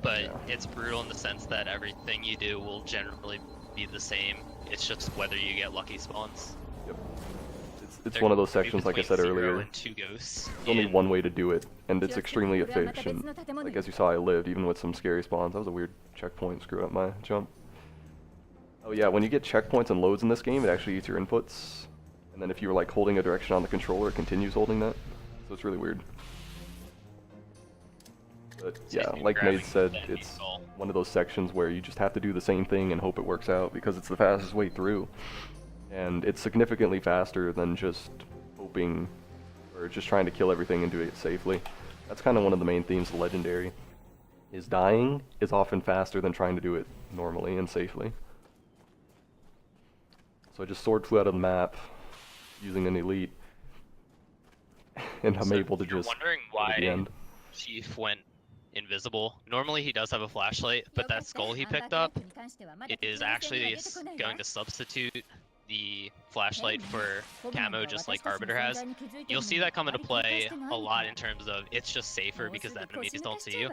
but
yeah.
it's brutal in the sense that everything you do will generally be the same. It's just whether you get lucky spawns.
Yep. It's one of those sections, like I said earlier.
And 2 ghosts.
There's only one way to do it, and it's extremely efficient. Like as you saw, I lived, even with some scary spawns. That was a weird checkpoint, screwed up my jump. Oh yeah, when you get checkpoints and loads in this game, it actually eats your inputs. And then if you were like holding a direction on the controller, it continues holding that. So it's really weird. But yeah, like Nate said, it's one of those sections where you just have to do the same thing and hope it works out because it's the fastest way through. And it's significantly faster than just hoping or just trying to kill everything and do it safely. That's kind of one of the main themes of Legendary. Is dying is often faster than trying to do it normally and safely. So I just sword flew out of the map using an elite, and I'm able to just
wondering
go to the
why
end.
Chief went invisible. Normally he does have a flashlight, but that skull he picked up is actually going to substitute the flashlight for camo, just like Arbiter has. You'll see that come into play a lot in terms of it's just safer because the enemies don't see you,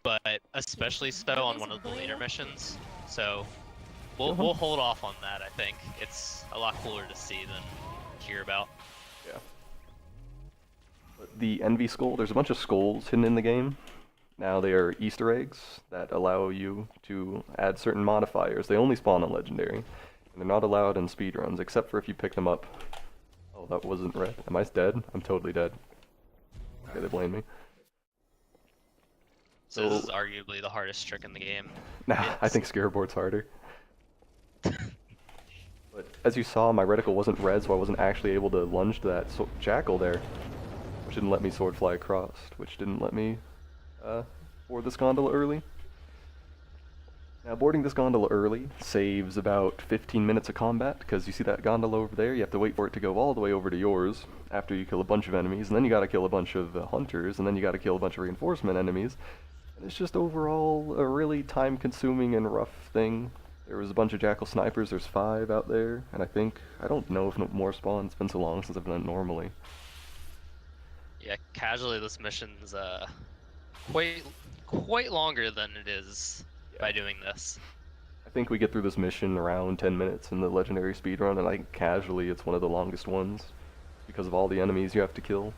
but especially so on one of the later missions. So we'll hold off on that. I think it's a lot cooler to see than hear about.
Yeah. But the Envy Skull, there's a bunch of skulls hidden in the game. Now they are Easter eggs that allow you to add certain modifiers. They only spawn on Legendary, and they're not allowed in speedruns, except for if you pick them up. Oh, Oh, that wasn't red. Am I dead? I'm totally dead. Okay, they blame me.
So this is arguably the hardest trick in the game.
Nah, I think Scareboard's harder. But as you saw, my reticle wasn't red, so I wasn't actually able to lunge to that jackal there. Which didn't let me sword fly across, which didn't let me board this gondola early. Now, boarding this gondola early saves about 15 minutes of combat, because you see that gondola over there, you have to wait for it to go all the way over to yours after you kill a bunch of enemies, and then you gotta kill a bunch of hunters, and then you gotta kill a bunch of reinforcement enemies. And it's just overall a really time-consuming and rough thing. There was a bunch of jackal snipers, there's 5 out there, and I don't know if more spawn, it's been so long since I've done it normally.
Yeah, casually this mission's quite longer than it is by doing this.
I think we get through this mission around 10 minutes in the legendary speedrun, and I think casually it's one of the longest ones because of all the enemies you have to kill.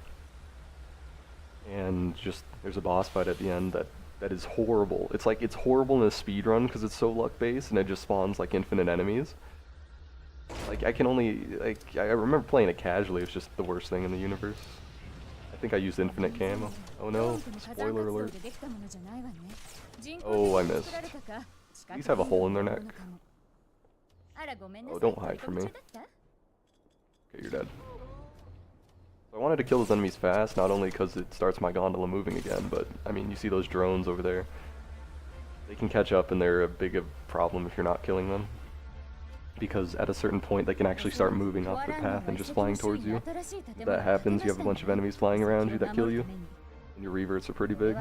And just, there's a boss fight at the end that is horrible. It's like, it's horrible in a speedrun because it's so luck-based and it just spawns like infinite enemies. Like, I remember playing it casually, it's just the worst thing in the universe. I think I used infinite camo. Oh no, spoiler alert. Oh, I missed. These have a hole in their neck. Oh, don't hide from me. Okay, you're dead. So I wanted to kill those enemies fast, not only because it starts my gondola moving again, but, I mean, you see those drones over there. They can catch up and they're a big problem if you're not killing them. Because at a certain point they can actually start moving off the path and just flying towards you. If that happens, you have a bunch of enemies flying around you that kill you. And your reverts are pretty big.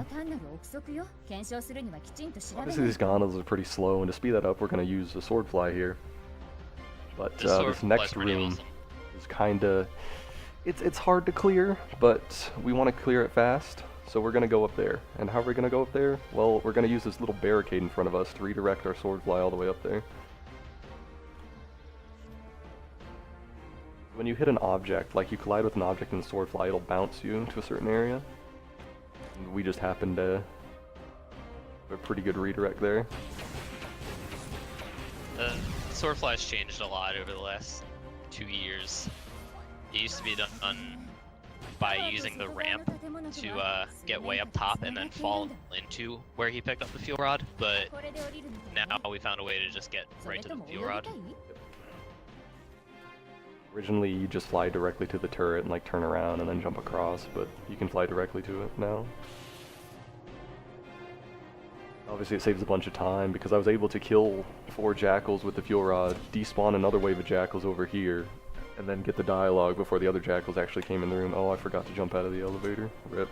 Obviously these gondolas are pretty slow, and to speed that up we're going to use a sword fly here. But this next room is kinda... It's hard to clear, but we want to clear it fast, so we're going to go up there. And how are we going to go up there? Well, we're going to use this little barricade in front of us to redirect our sword fly all the way up there. When you hit an object, like you collide with an object in the sword fly, it'll bounce you to a certain area. And we just happened to have a pretty good redirect there.
The sword fly's changed a lot over the last 2 years. It used to be done by using the ramp to get way up top and then fall into where he picked up the fuel rod, but now we found a way to just get right to the fuel rod.
Originally you just fly directly to the turret and like turn around and then jump across, but you can fly directly to it now. Obviously it saves a bunch of time because I was able to kill 4 jackals with the fuel rod, despawn another wave of jackals over here, and then get the dialogue before the other jackals actually came in the room. Oh, I forgot to jump out of the elevator. Rip.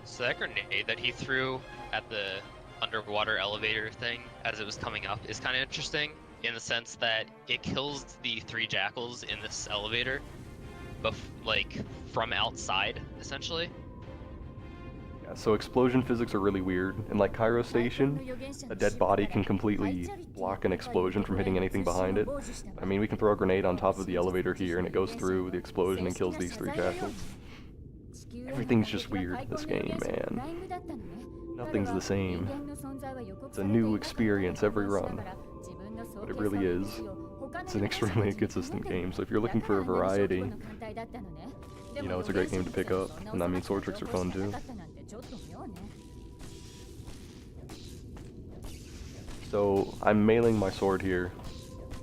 So that grenade that he threw at the underwater elevator thing as it was coming up is kind of interesting in the sense that it kills the 3 jackals in this elevator, but like from outside, essentially.
Yeah, so explosion physics are really weird. In like Cairo Station, a dead body can completely block an explosion from hitting anything behind it. I mean, we can throw a grenade on top of the elevator here and it goes through the explosion and kills these 3 jackals. Everything's just weird in this game, man. Nothing's the same. It's a new experience every run. But it really is. It's an extremely consistent game, so if you're looking for a variety, you know, it's a great game to pick up, and I mean sword tricks are fun too. So, I'm mailing my sword here.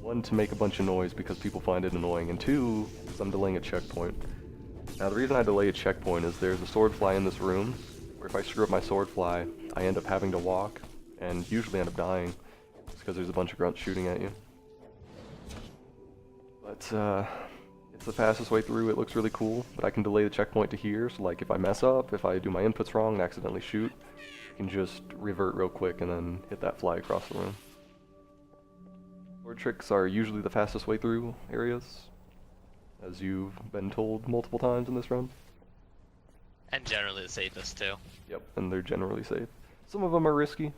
1, to make a bunch of noise because people find it annoying, and 2, because I'm delaying a checkpoint. Now the reason I delay a checkpoint is there's a sword fly in this room, where if I screw up my sword fly, I end up having to walk, and usually end up dying, just because there's a bunch of grunts shooting at you. But, it's the fastest way through, it looks really cool, but I can delay the checkpoint to here, so like if I mess up, if I do my inputs wrong and accidentally shoot, I can just revert real quick and then hit that fly across the room. Sword tricks are usually the fastest way through areas, as you've been told multiple times in this run.
And generally the safest too.
Yep, and they're generally safe. Some of them are risky,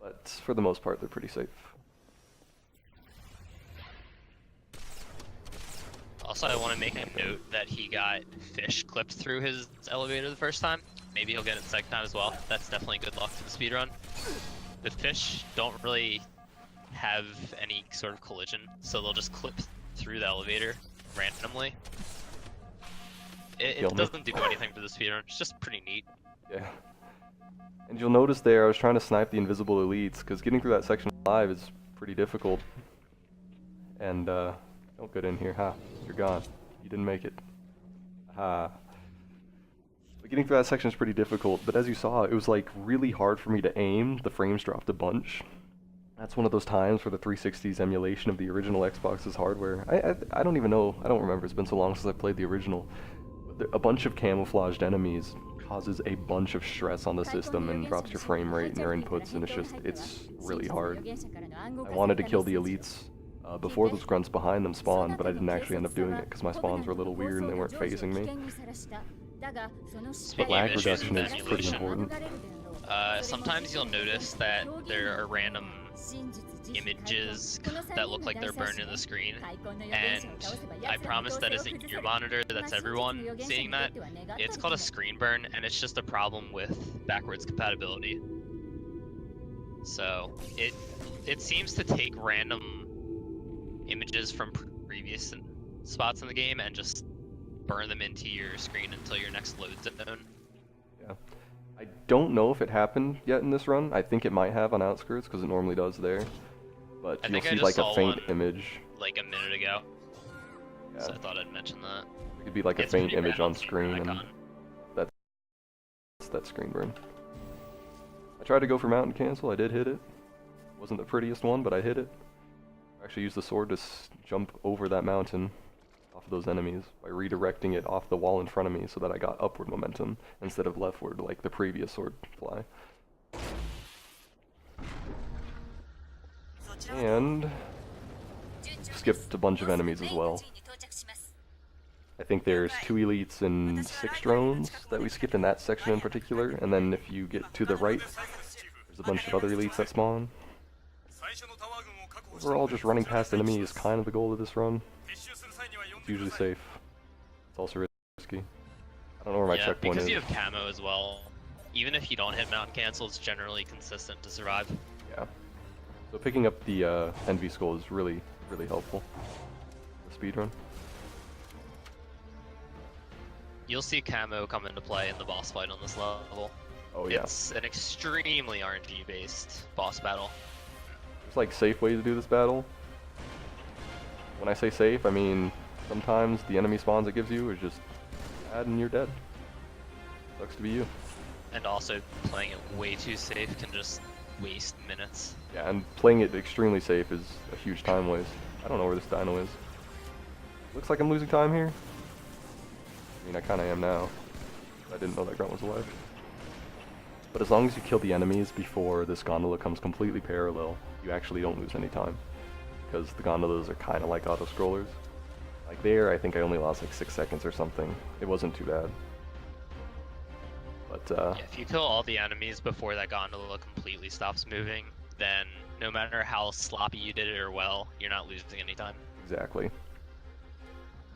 but for the most part they're pretty safe.
Also, I want to make a note that he got fish clipped through his elevator the first time. Maybe he'll get it the second time as well. That's definitely good luck to the speedrun. The fish don't really have any sort of collision, so they'll just clip through the elevator randomly. It doesn't do anything for the speedrun, it's just pretty neat.
Yeah. And you'll notice there, I was trying to snipe the invisible elites, because getting through that section alive is pretty difficult. And, don't get in here, ha, you're gone. You didn't make it. Ha. But getting through that section is pretty difficult, but as you saw, it was like really hard for me to aim. The frames dropped a bunch. That's one of those times where the 360's emulation of the original Xbox's hardware. I don't even know, I don't remember, it's been so long since I played the original. But a bunch of camouflaged enemies causes a bunch of stress on the system and drops your frame rate and your inputs, and it's really hard. I wanted to kill the elites before those grunts behind them spawned, but I didn't actually end up doing it because my spawns were a little weird and they weren't phasing me. But lag reduction is pretty important.
Sometimes you'll notice that there are random images that look like they're burned in the screen, and I promise that isn't your monitor, that's everyone seeing that. It's called a screen burn, and it's just a problem with backwards compatibility. So it seems to take random images from previous spots in the game and just burn them into your screen until your next load zone.
Yeah. I don't know if it happened yet in this run. I think it might have on Outskirts, because it normally does there. But you'll see like a faint image.
Like a minute ago.
Yeah.
So I thought I'd mention that.
It could be like a faint image on screen, and that's that screen burn. I tried to go for mountain cancel, I did hit it. Wasn't the prettiest one, but I hit it. I actually used the sword to jump over that mountain off of those enemies by redirecting it off the wall in front of me so that I got upward momentum instead of leftward like the previous sword fly. And skipped a bunch of enemies as well. I think there's 2 elites and 6 drones that we skipped in that section in particular, and then if you get to the right, there's a bunch of other elites that spawn. Overall, just running past enemies is kind of the goal of this run. It's usually safe. It's also risky. I don't know where my checkpoint is.
Because you have camo as well. Even if you don't hit mountain cancel, it's generally consistent to survive.
Yeah. So picking up the Envy Skull is really, really helpful. The speedrun.
You'll see camo come into play in the boss fight on this level.
Oh yeah.
It's an extremely RNG-based boss battle.
There's like safe ways to do this battle. When I say safe, I mean sometimes the enemy spawns it gives you is just bad and you're dead. Sucks to be you.
And also playing it way too safe can just waste minutes.
Yeah, and playing it extremely safe is a huge time waste. I don't know where this dino is. Looks like I'm losing time here. I mean, I kinda am now. I didn't know that grunt was alive. But as long as you kill the enemies before this gondola comes completely parallel, you actually don't lose any time. Because the gondolas are kinda like auto-scrollers. Like there, I think I only lost like 6 seconds or something. It wasn't too bad. But
yeah, if you kill all the enemies before that gondola completely stops moving, then no matter how sloppy you did it or well, you're not losing any time.
Exactly.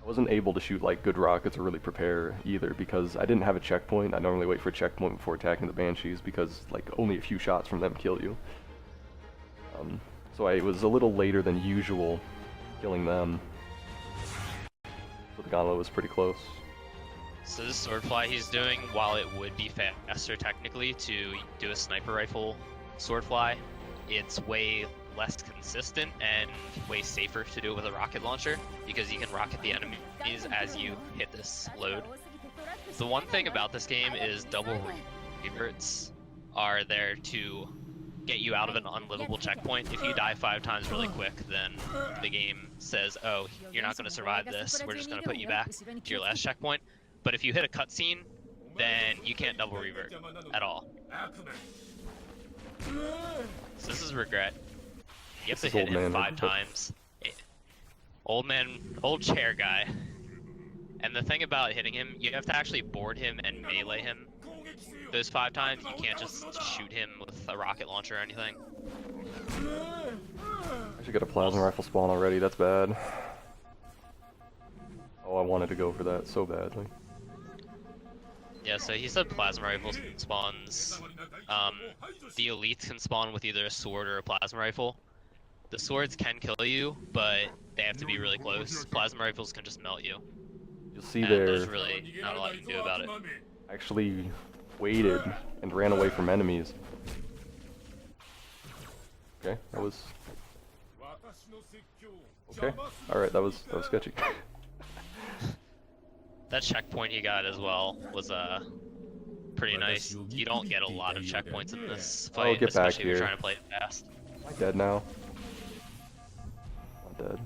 I wasn't able to shoot like good rockets or really prepare either because I didn't have a checkpoint. I normally wait for a checkpoint before attacking the Banshees because like only a few shots from them kill you. So I was a little later than usual killing them. So the gondola was pretty close.
So this swordfly he's doing, while it would be faster technically to do a sniper rifle swordfly, it's way less consistent and way safer to do it with a rocket launcher because you can rocket the enemies as you hit this load. The one thing about this game is double reverts are there to get you out of an unlivable checkpoint. If you die 5 times really quick, then the game says, oh, you're not going to survive this, we're just going to put you back to your last checkpoint. But if you hit a cutscene, then you can't double revert at all. So this is regret. You have to hit him 5 times. Old chair guy. And the thing about hitting him, you have to actually board him and melee him. Those 5 times, you can't just shoot him with a rocket launcher or anything.
I should get a plasma rifle spawn already, that's bad. Oh, I wanted to go for that so badly.
Yeah, so he said plasma rifle spawns. The elites can spawn with either a sword or a plasma rifle. The swords can kill you, but they have to be really close. Plasma rifles can just melt you.
You'll see
And
there.
there's really not a lot you can do about it.
Actually waited and ran away from enemies. Okay, that was... Okay, alright, that was sketchy.
That checkpoint he got as well was pretty nice. You don't get a lot of checkpoints in this fight,
get back
especially if you're
here.
trying to play it fast.
Am I dead now? I'm dead.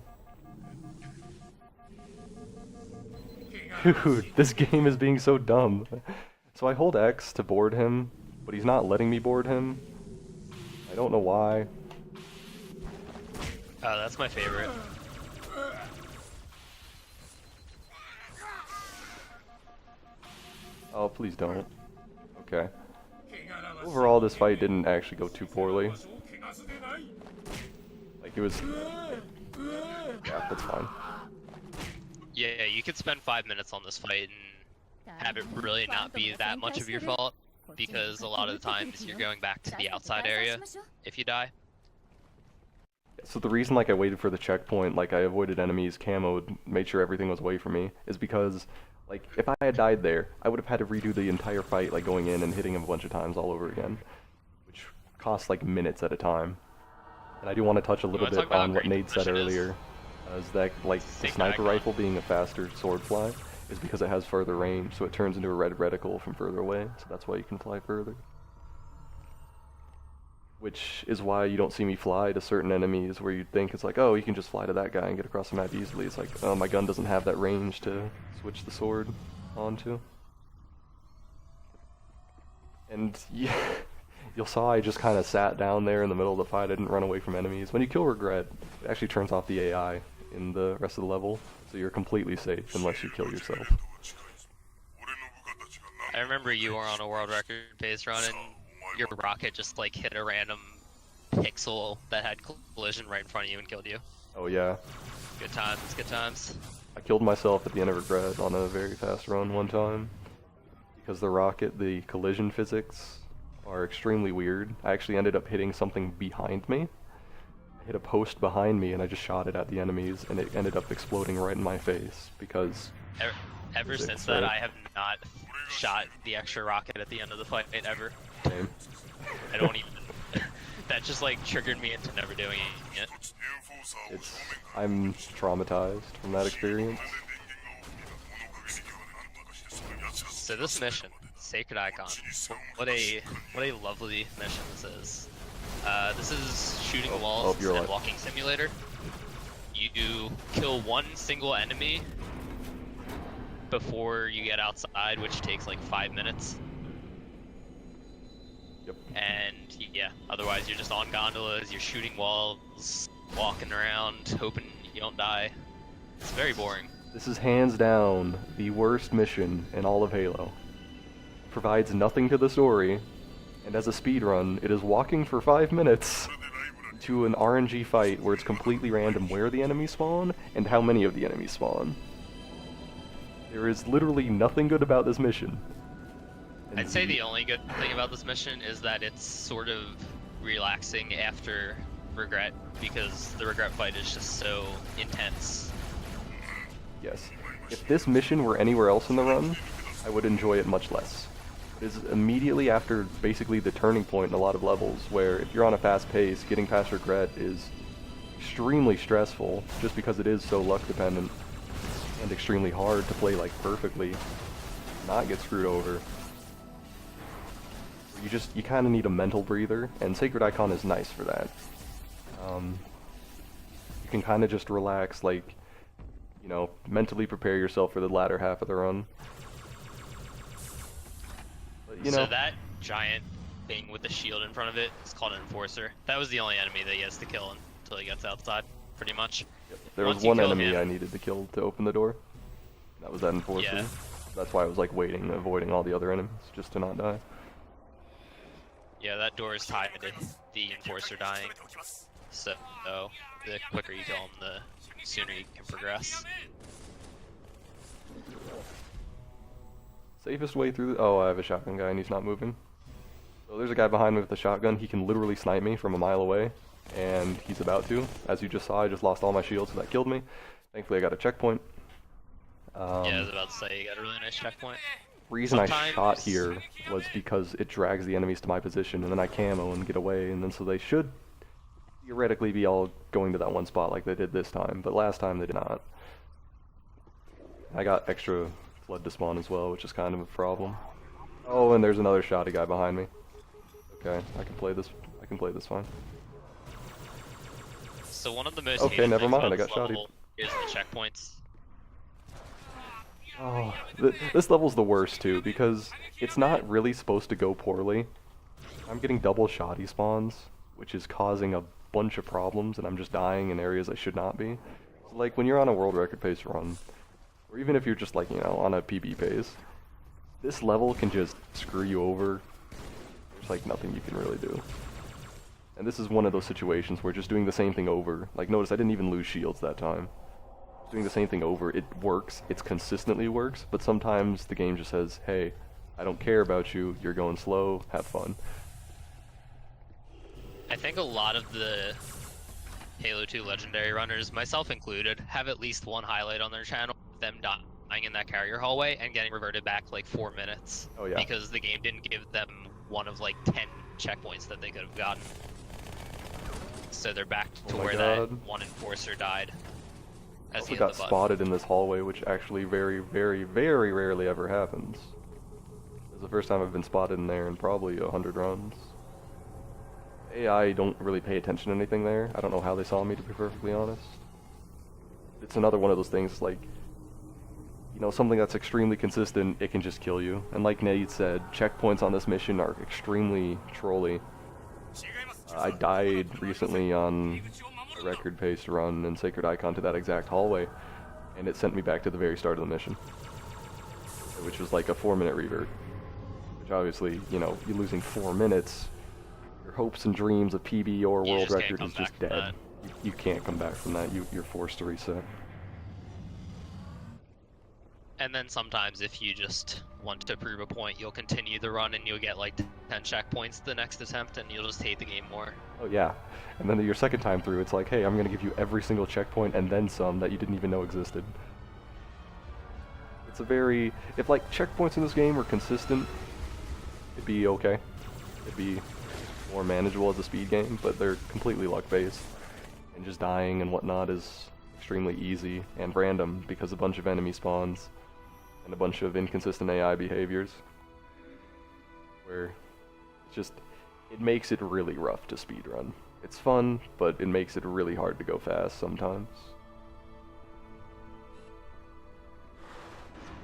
Dude, this game is being so dumb. So I hold X to board him, but he's not letting me board him. I don't know why.
Oh, that's my favorite.
Oh, please don't. Okay. Overall, this fight didn't actually go too poorly. Like, it was... Yeah, that's fine.
Yeah, you could spend 5 minutes on this fight and have it really not be that much of your fault, because a lot of the times you're going back to the outside area if you die.
So the reason, like, I waited for the checkpoint, like, I avoided enemies, camoed, made sure everything was away from me, is because, like, if I had died there, I would have had to redo the entire fight, like, going in and hitting him a bunch of times all over again, which costs, like, minutes at a time. And I do want to touch a little bit on what Nate said earlier, is that, like, the sniper rifle being a faster sword fly is because it has further range, so it turns into a red reticle from further away, so that's why you can fly further. Which is why you don't see me fly to certain enemies where you'd think it's like, oh, you can just fly to that guy and get across the map easily. It's like, oh, my gun doesn't have that range to switch the sword onto. And yeah, you'll saw I just kind of sat down there in the middle of the fight. I didn't run away from enemies. When you kill Regret, it actually turns off the AI in the rest of the level, so you're completely safe unless you kill yourself.
I remember you were on a world record pace run and your rocket just like hit a random pixel that had collision right in front of you and killed you.
Oh yeah.
Good times, good times.
I killed myself at the end of Regret on a very fast run one time. Because the rocket, the collision physics are extremely weird. I actually ended up hitting something behind me. I hit a post behind me and I just shot it at the enemies and it ended up exploding right in my face because...
Ever since that, I have not shot the extra rocket at the end of the fight ever.
Same.
I don't even... That just like triggered me into never doing it.
I'm traumatized from that experience.
So this mission, Sacred Icon, what a lovely mission this is. This is shooting walls and walking simulator. You kill one single enemy before you get outside, which takes like 5 minutes.
Yep.
And yeah, otherwise you're just on gondolas, you're shooting walls, walking around, hoping you don't die. It's very boring.
This is hands down the worst mission in all of Halo. Provides nothing to the story, and as a speedrun, it is walking for 5 minutes to an RNG fight where it's completely random where the enemies spawn and how many of the enemies spawn. There is literally nothing good about this mission. And
I'd say the only good thing about this mission is that it's sort of relaxing after Regret, because the Regret fight is just so intense.
Yes. If this mission were anywhere else in the run, I would enjoy it much less. It is immediately after basically the turning point in a lot of levels, where if you're on a fast pace, getting past Regret is extremely stressful, just because it is so luck dependent, and extremely hard to play like perfectly, not get screwed over. You kind of need a mental breather, and Sacred Icon is nice for that. You can kind of just relax, like, you know, mentally prepare yourself for the latter half of the run. But, you know,
so that giant thing with the shield in front of it is called an Enforcer. That was the only enemy that he has to kill until he gets outside, pretty much.
Yep. There was one enemy I needed to kill to open the door. That was that Enforcer.
Yeah.
That's why I was like waiting, avoiding all the other enemies, just to not die.
Yeah, that door is tied to the Enforcer dying. So the quicker you kill him, the sooner you can progress.
Safest way through the... Oh, I have a shotgun guy and he's not moving. So there's a guy behind me with a shotgun. He can literally snipe me from a mile away. and he's about to. As you just saw, I just lost all my shields, so that killed me. Thankfully, I got a checkpoint.
Yeah, I was about to say, you got a really nice checkpoint.
Reason I shot here was because it drags the enemies to my position, and then I camo and get away, and then so they should theoretically be all going to that one spot like they did this time, but last time they did not. I got extra flood to spawn as well, which is kind of a problem. Oh, and there's another shoddy guy behind me. Okay, I can play this. I can play this fine.
So one of the most
okay, never mind. I got shotty.
Is the checkpoints.
Oh, this level's the worst too because it's not really supposed to go poorly. I'm getting double shoddy spawns, which is causing a bunch of problems, and I'm just dying in areas I should not be. So, like when you're on a world record pace run, or even if you're just like, you know, on a PB pace, this level can just screw you over. There's like nothing you can really do. And this is one of those situations where just doing the same thing over, like notice I didn't even lose shields that time. Doing the same thing over, it works, it consistently works, but sometimes the game just says, hey, I don't care about you, you're going slow, have fun.
I think a lot of the Halo 2 Legendary runners, myself included, have at least one highlight on their channel, them dying in that carrier hallway and getting reverted back like 4 minutes.
Oh yeah.
Because the game didn't give them one of like 10 checkpoints that they could have gotten. So they're back to where that one enforcer died.
I also got spotted in this hallway, which actually very, very, very rarely ever happens. It's the first time I've been spotted in there in probably 100 runs. AI don't really pay attention to anything there. I don't know how they saw me, to be perfectly honest. It's another one of those things, like, you know, something that's extremely consistent, it can just kill you. And like Nate said, checkpoints on this mission are extremely trolly. I died recently on a record pace run in Sacred Icon to that exact hallway, and it sent me back to the very start of the mission, which was like a 4-minute revert. Which obviously, you know, you're losing 4 minutes, your hopes and dreams of PB or world record is just dead. You can't come back from that, you're forced to reset.
And then sometimes if you just want to prove a point, you'll continue the run and you'll get like 10 checkpoints the next attempt and you'll just hate the game more.
Oh yeah, and then your second time through it's like, hey, I'm gonna give you every single checkpoint and then some that you didn't even know existed. It's a very, if like checkpoints in this game were consistent, it'd be okay. It'd be more manageable as a speed game, but they're completely luck based. And just dying and whatnot is extremely easy and random because a bunch of enemy spawns and a bunch of inconsistent AI behaviors, where it's just, it makes it really rough to speedrun. It's fun, but it makes it really hard to go fast sometimes.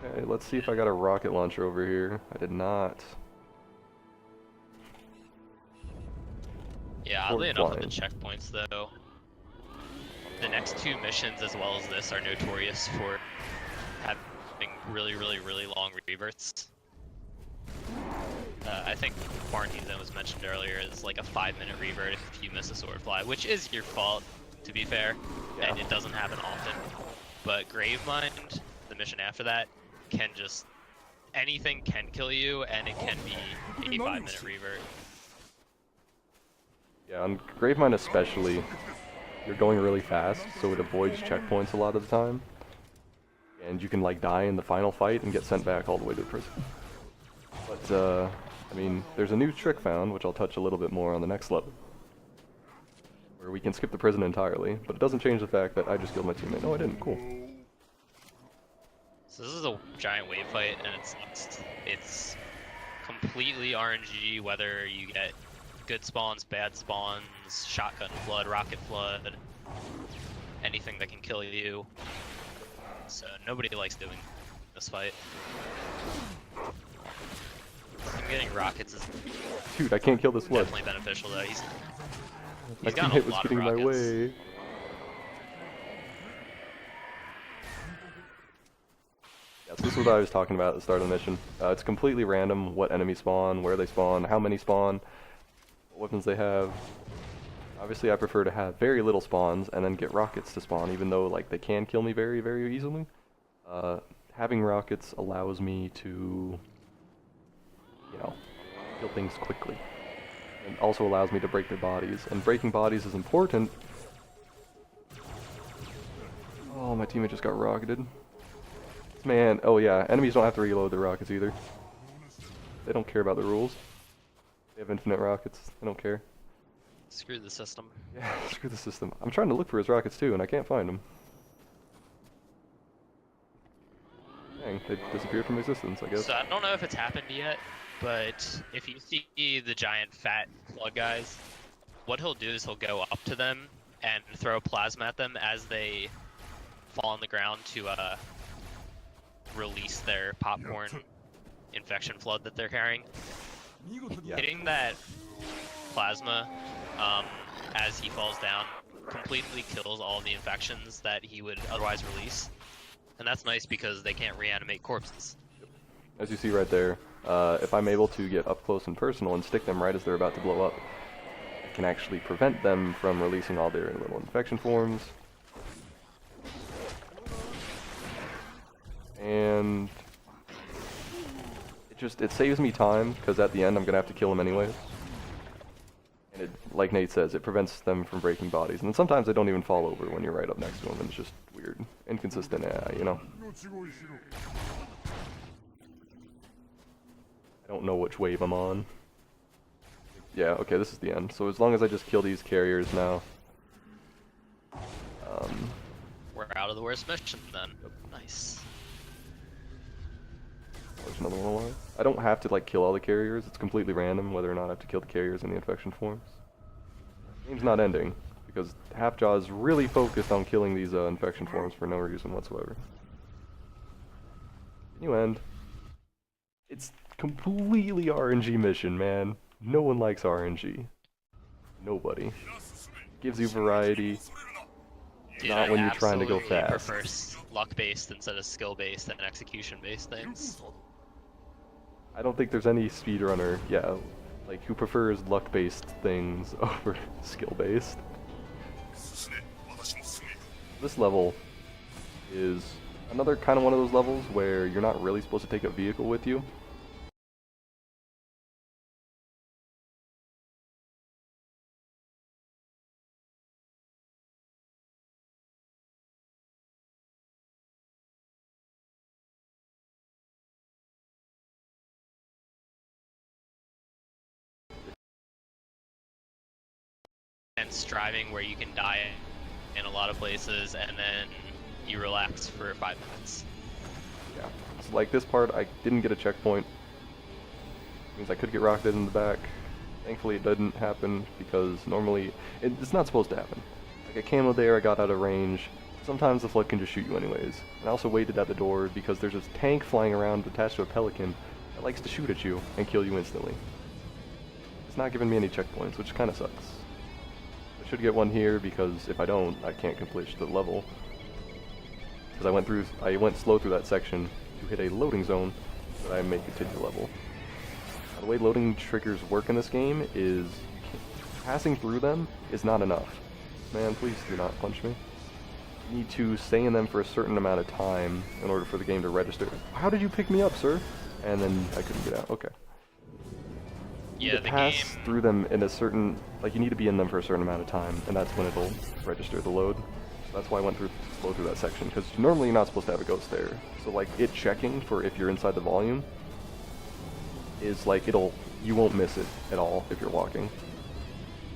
Okay, let's see if I got a rocket launcher over here. I did not.
Yeah, oddly enough with the checkpoints though, the next 2 missions as well as this are notorious for having really, really, really long reverts. I think Quarantine Zone was mentioned earlier is like a 5-minute revert if you miss a sword fly, which is your fault, to be fair, and it doesn't happen often. But Gravemind, the mission after that, can just, anything can kill you, and it can be a 5-minute revert.
Yeah, on Gravemind especially, you're going really fast, so it avoids checkpoints a lot of the time. And you can like die in the final fight and get sent back all the way to prison. But, I mean, there's a new trick found, which I'll touch a little bit more on the next level, where we can skip the prison entirely, but it doesn't change the fact that I just killed my teammate. No, I didn't. Cool.
So this is a giant wave fight, and it's completely RNG, whether you get good spawns, bad spawns, shotgun flood, rocket flood, anything that can kill you. So nobody likes doing this fight. And getting rockets is
Dude, I can't kill this flood.
definitely beneficial though. He's
My
got
teammate
a
was
lot of
getting in my
rockets.
way. Yeah, so this is what I was talking about at the start of the mission. It's completely random what enemies spawn, where they spawn, how many spawn, what weapons they have. Obviously I prefer to have very little spawns and then get rockets to spawn, even though like they can kill me very, very easily. Having rockets allows me to, you know, kill things quickly. And also allows me to break their bodies. And breaking bodies is important. Oh, my teammate just got rocketed. Man, oh yeah, enemies don't have to reload their rockets either. They don't care about the rules. They have infinite rockets. They don't care.
Screw the system.
Yeah, screw the system. I'm trying to look for his rockets too, and I can't find them. Dang, they disappeared from existence, I guess.
So I don't know if it's happened yet, but if you see the giant fat slug guys, what he'll do is he'll go up to them and throw plasma at them as they fall on the ground to release their popcorn infection flood that they're carrying.
Yeah.
Hitting that plasma as he falls down completely kills all the infections that he would otherwise release. And that's nice because they can't reanimate corpses.
As you see right there, if I'm able to get up close and personal and stick them right as they're about to blow up, I can actually prevent them from releasing all their little infection forms. And it saves me time, because at the end I'm going to have to kill them anyways. And it, like Nate says, it prevents them from breaking bodies. And then sometimes they don't even fall over when you're right up next to them, and it's just weird. Inconsistent, you know. I don't know which wave I'm on. Yeah, okay, this is the end. So as long as I just kill these carriers now.
We're out of the worst mission then. Nice.
There's another one alive. I don't have to like kill all the carriers. It's completely random whether or not I have to kill the carriers in the infection forms. The game's not ending because Halfjaw is really focused on killing these infection forms for no reason whatsoever. New end. It's completely RNG mission, man. No one likes RNG. Nobody. Gives you variety.
Dude,
Not when you're trying to go
absolutely
fast.
prefer luck-based instead of skill-based and execution-based things.
I don't think there's any speedrunner, yeah, like who prefers luck-based things over skill-based. This level is another kind of one of those levels where you're not really supposed to take a vehicle with you.
And striving where you can die in a lot of places and then you relax for 5 minutes.
Yeah, so like this part I didn't get a checkpoint. Means I could get rocketed in the back. Thankfully it didn't happen because normally it's not supposed to happen. Like a camo there, I got out of range. Sometimes the flood can just shoot you anyways. And I also waited at the door because there's this tank flying around attached to a pelican that likes to shoot at you and kill you instantly. It's not giving me any checkpoints, which kind of sucks. I should get one here because if I don't, I can't complete the level. Because I went slow through that section to hit a loading zone so that I may continue the level. Now, the way loading triggers work in this game is passing through them is not enough. Man, please do not punch me. You need to stay in them for a certain amount of time in order for the game to register. How did you pick me up, sir? And then I couldn't get out. Okay.
Yeah,
to pass through them in a certain, like you need to be in them for a certain amount of time, and that's when it'll register the load. So that's why I went slow through that section, because normally you're not supposed to have a ghost there. So like it checking for if you're inside the volume is like you won't miss it at all if you're walking.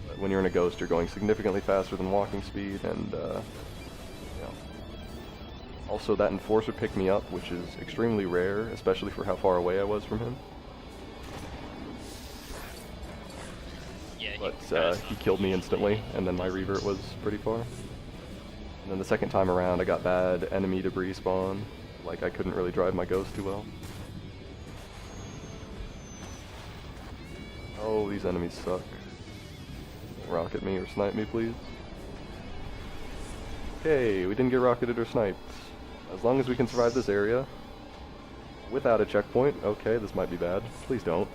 But when you're in a ghost, you're going significantly faster than walking speed, and yeah. Also that enforcer picked me up, which is extremely rare, especially for how far away I was from him. But he killed me instantly, and then my revert was pretty far. And then the second time around, I got bad enemy debris spawn. Like, I couldn't really drive my ghost too well. Oh, these enemies suck. Rocket me or snipe me, please. Okay, we didn't get rocketed or sniped. As long as we can survive this area without a checkpoint. Okay, this might be bad. Please don't.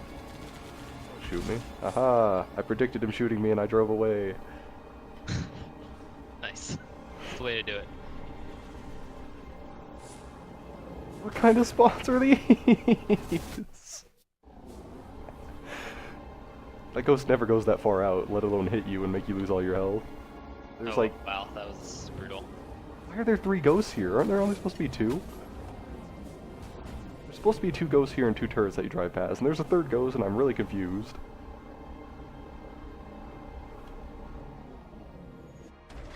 Shoot me. Aha! I predicted him shooting me and I drove away.
Nice. That's the way to do it.
What kind of spots are these? That ghost never goes that far out, let alone hit you and make you lose all your health. There's like...
Wow, that was brutal.
Why are there 3 ghosts here? Aren't there only supposed to be 2? There's supposed to be 2 ghosts here and 2 turrets that you drive past, and there's a 3rd ghost, and I'm really confused.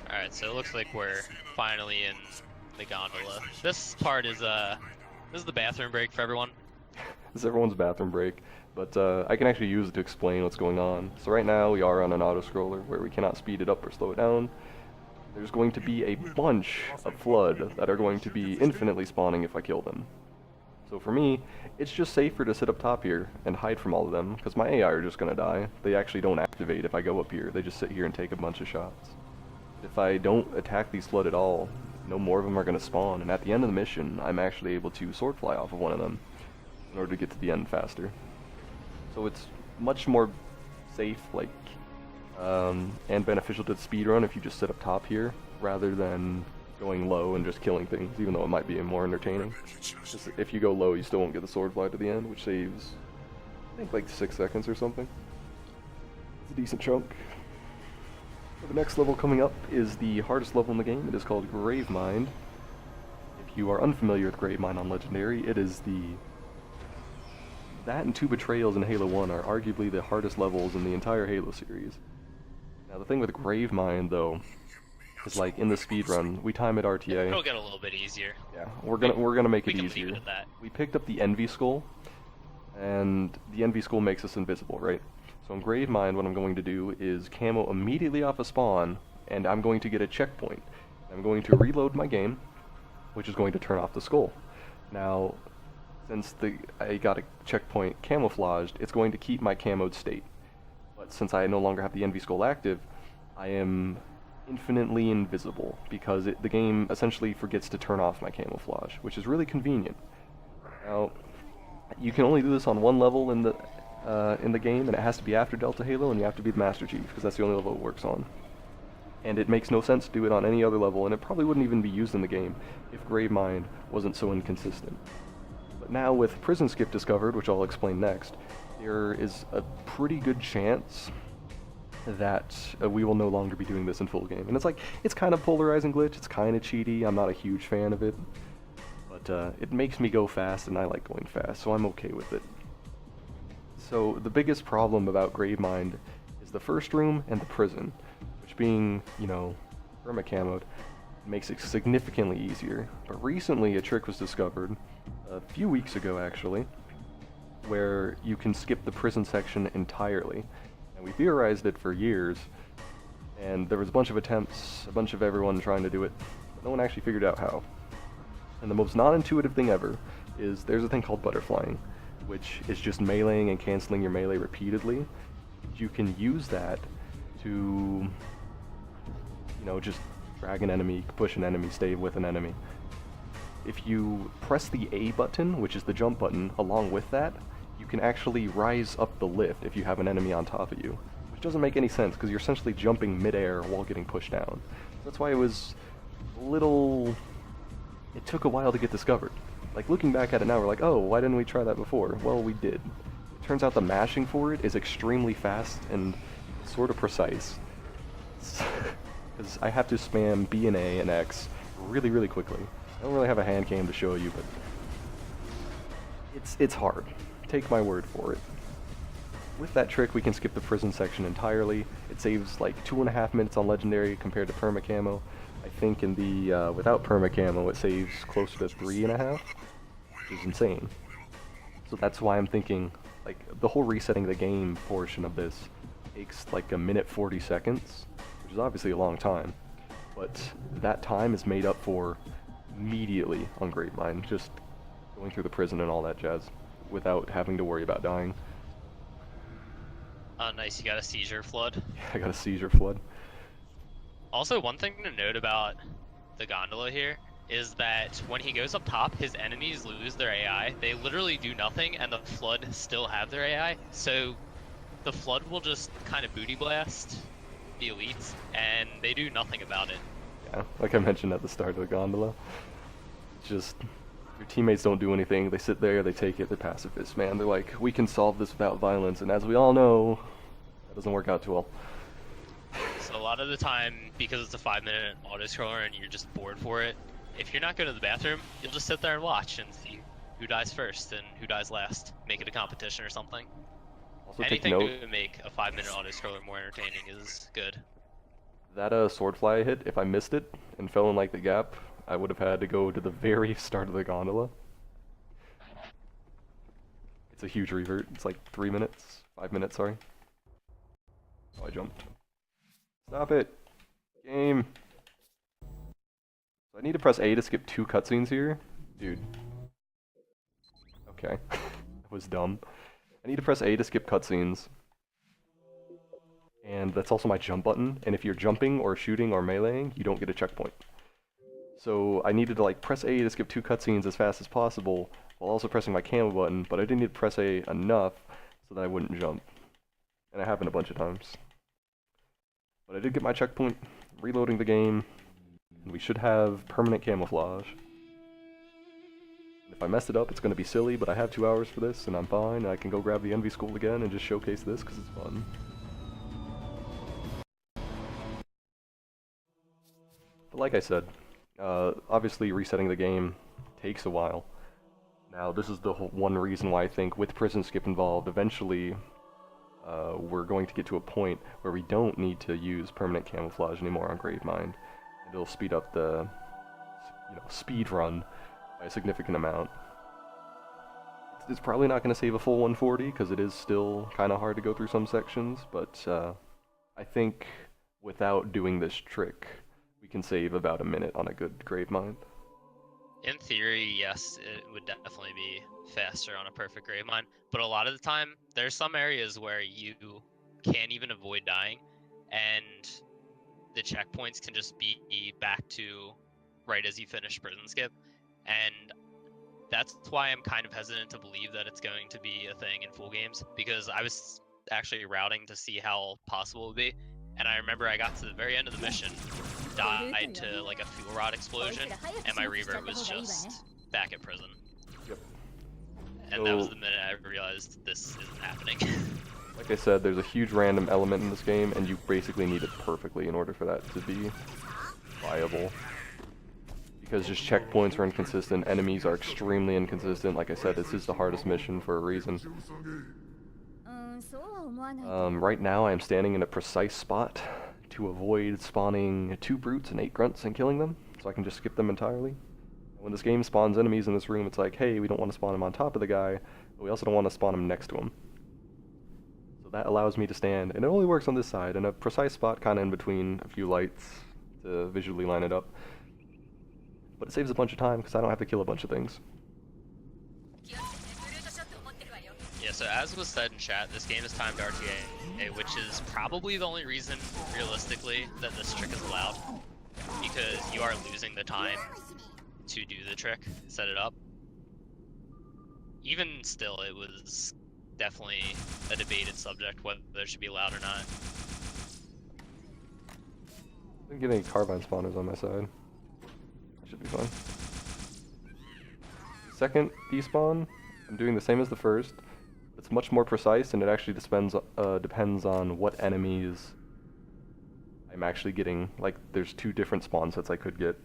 Alright, so it looks like we're finally in the gondola. This part is this is the bathroom break for everyone.
This is everyone's bathroom break, but I can actually use it to explain what's going on. So right now we are on an auto-scroller where we cannot speed it up or slow it down. There's going to be a bunch of Flood that are going to be infinitely spawning if I kill them. So for me, it's just safer to sit up top here and hide from all of them, because my AI are just going to die. They actually don't activate if I go up here, they just sit here and take a bunch of shots. If I don't attack these Flood at all, no more of them are going to spawn, and at the end of the mission, I'm actually able to sword fly off of one of them in order to get to the end faster. So it's much more safe, like, and beneficial to the speedrun if you just sit up top here, rather than going low and just killing things, even though it might be more entertaining. Just if you go low, you still won't get the sword fly to the end, which saves, I think, like 6 seconds or something. It's a decent chunk. The next level coming up is the hardest level in the game. It is called Gravemind. If you are unfamiliar with Gravemind on Legendary, it is that and 2 Betrayals in Halo 1 are arguably the hardest levels in the entire Halo series. Now the thing with Gravemind, though, is like in the speedrun, we time it RTA.
It'll get a little bit easier.
Yeah, we're gonna make it
we can
easier.
leave it at that.
We picked up the Envy Skull, and the Envy Skull makes us invisible, right? So in Gravemind, what I'm going to do is camo immediately off of spawn, and I'm going to get a checkpoint. I'm going to reload my game, which is going to turn off the skull. Now, since I got a checkpoint camouflaged, it's going to keep my camoed state. But since I no longer have the Envy Skull active, I am infinitely invisible, because the game essentially forgets to turn off my camouflage, which is really convenient. Now, you can only do this on one level in the game, and it has to be after Delta Halo, and you have to be the Master Chief, because that's the only level it works on. And it makes no sense to do it on any other level, and it probably wouldn't even be used in the game if Gravemind wasn't so inconsistent. But now with Prison Skip discovered, which I'll explain next, there is a pretty good chance that we will no longer be doing this in full game. And it's kind of polarizing glitch, it's kind of cheaty, I'm not a huge fan of it, but it makes me go fast, and I like going fast, so I'm okay with it. So the biggest problem about Gravemind is the first room and the prison, which being, you know, perma-camoed, makes it significantly easier. But recently a trick was discovered, a few weeks ago actually, where you can skip the prison section entirely. And we theorized it for years, and there was a bunch of attempts, a bunch of everyone trying to do it, but no one actually figured out how. And the most non-intuitive thing ever is there's a thing called butterflying, which is just meleeing and canceling your melee repeatedly. You can use that to, you know, just drag an enemy, push an enemy, stay with an enemy. If you press the A button, which is the jump button, along with that, you can actually rise up the lift if you have an enemy on top of you, which doesn't make any sense because you're essentially jumping midair while getting pushed down. That's why it was a little... it took a while to get discovered. Like, looking back at it now, we're like, oh, why didn't we try that before? Well, we did. It turns out the mashing for it is extremely fast and sort of precise. Because I have to spam B and A and X really, really quickly. I don't really have a hand cam to show you, but it's hard. Take my word for it. With that trick, we can skip the prison section entirely. It saves like 2.5 minutes on Legendary compared to perma camo. I think in the without perma camo, it saves closer to 3.5, which is insane. So that's why I'm thinking, like, the whole resetting the game portion of this takes like 1:40 seconds, which is obviously a long time. But that time is made up for immediately on Gravemind, just going through the prison and all that jazz, without having to worry about dying.
Oh, nice, you got a seizure flood.
Yeah, I got a seizure flood.
Also, one thing to note about the gondola here is that when he goes up top, his enemies lose their AI. They literally do nothing, and the flood still have their AI. So the flood will just kind of booty blast the elites, and they do nothing about it.
Yeah, like I mentioned at the start of the gondola, it's just your teammates don't do anything. They sit there, they take it, they're pacifists, man. They're like, we can solve this without violence, and as we all know, Doesn't work out too well.
So a lot of the time, because it's a 5-minute auto-scroller and you're just bored for it, if you're not going to the bathroom, you'll just sit there and watch and see who dies first and who dies last. Make it a competition or something.
Also
Anything
take note,
to make a 5-minute auto-scroller more entertaining is good.
that swordfly I hit, if I missed it and fell in like the gap, I would have had to go to the very start of the gondola. It's a huge revert. It's like 3 minutes, 5 minutes, sorry. Oh, I jumped. Stop it! Game! So I need to press A to skip 2 cutscenes here? Dude. Okay. That was dumb. I need to press A to skip cutscenes. And that's also my jump button, and if you're jumping or shooting or meleeing, you don't get a checkpoint. So I needed to like press A to skip 2 cutscenes as fast as possible, while also pressing my camo button, but I didn't need to press A enough so that I wouldn't jump. And it happened a bunch of times. But I did get my checkpoint, reloading the game, and we should have permanent camouflage. If I messed it up, it's going to be silly, but I have 2 hours for this, and I'm fine, and I can go grab the Envy School again and just showcase this, because it's fun. But like I said, obviously resetting the game takes a while. Now, this is the one reason why I think with prison skip involved, eventually we're going to get to a point where we don't need to use permanent camouflage anymore on Gravemind. And it'll speed up the speed run by a significant amount. It's probably not going to save a full 140 because it is still kind of hard to go through some sections, but I think without doing this trick, we can save about a minute on a good Gravemind.
In theory, yes, it would definitely be faster on a perfect Gravemind, but a lot of the time, there's some areas where you can't even avoid dying, and the checkpoints can just be back to right as you finish prison skip, and that's why I'm kind of hesitant to believe that it's going to be a thing in full games, because I was actually routing to see how possible it would be, and I remember I got to the very end of the mission, died to like a fuel rod explosion, and my revert was just back at prison.
Yep.
And that was the minute I realized this isn't happening.
Like I said, there's a huge random element in this game, and you basically need it perfectly in order for that to be viable. Because just checkpoints are inconsistent, enemies are extremely inconsistent. Like I said, this is the hardest mission for a reason. Right now I am standing in a precise spot to avoid spawning 2 brutes and 8 grunts and killing them, so I can just skip them entirely. When this game spawns enemies in this room, it's like, hey, we don't want to spawn him on top of the guy, but we also don't want to spawn him next to him. So that allows me to stand, and it only works on this side, in a precise spot kind of in between a few lights to visually line it up. But it saves a bunch of time because I don't have to kill a bunch of things.
Yeah, so as was said in chat, this game is timed RTA, which is probably the only reason, realistically, that this trick is allowed. Because you are losing the time to do the trick, set it up. Even still, it was definitely a debated subject whether it should be allowed or not.
I didn't get any carbine spawners on my side. Should be fine. Second despawn, I'm doing the same as the first. It's much more precise, and it actually depends on what enemies I'm actually getting. Like, there's 2 different spawn sets I could get.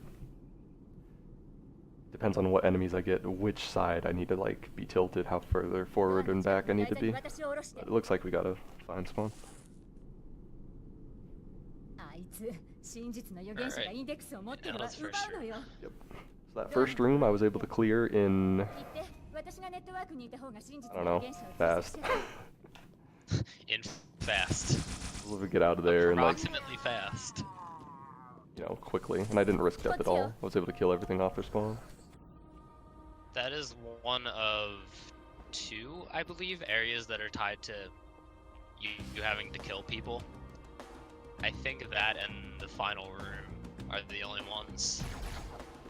Depends on what enemies I get, which side I need to like be tilted, how further forward and back I need to be. But it looks like we got a fine spawn.
Alright. Yeah, that's for sure.
Yep. So that first room I was able to clear in, I don't know, fast.
In fast.
We'll get out of there and like,
approximately fast.
You know, quickly. And I didn't risk death at all. I was able to kill everything off their spawn.
That is one of 2, I believe, areas that are tied to you having to kill people. I think that and the final room are the only ones,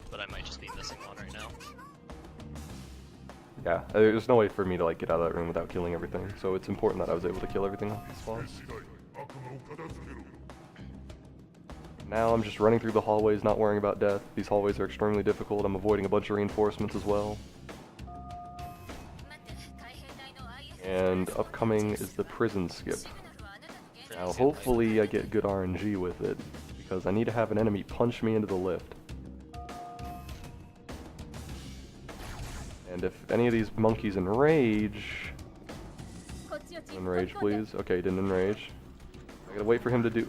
but I might just be missing one right now.
Yeah, there's no way for me to like get out of that room without killing everything, so it's important that I was able to kill everything off the spawn. Now I'm just running through the hallways, not worrying about death. These hallways are extremely difficult. I'm avoiding a bunch of reinforcements as well. And upcoming is the prison skip. Now
sequence.
hopefully I get good RNG with it, because I need to have an enemy punch me into the lift. And if any of these monkeys enrage... Enrage, please. Okay, didn't enrage. I gotta wait for him to do...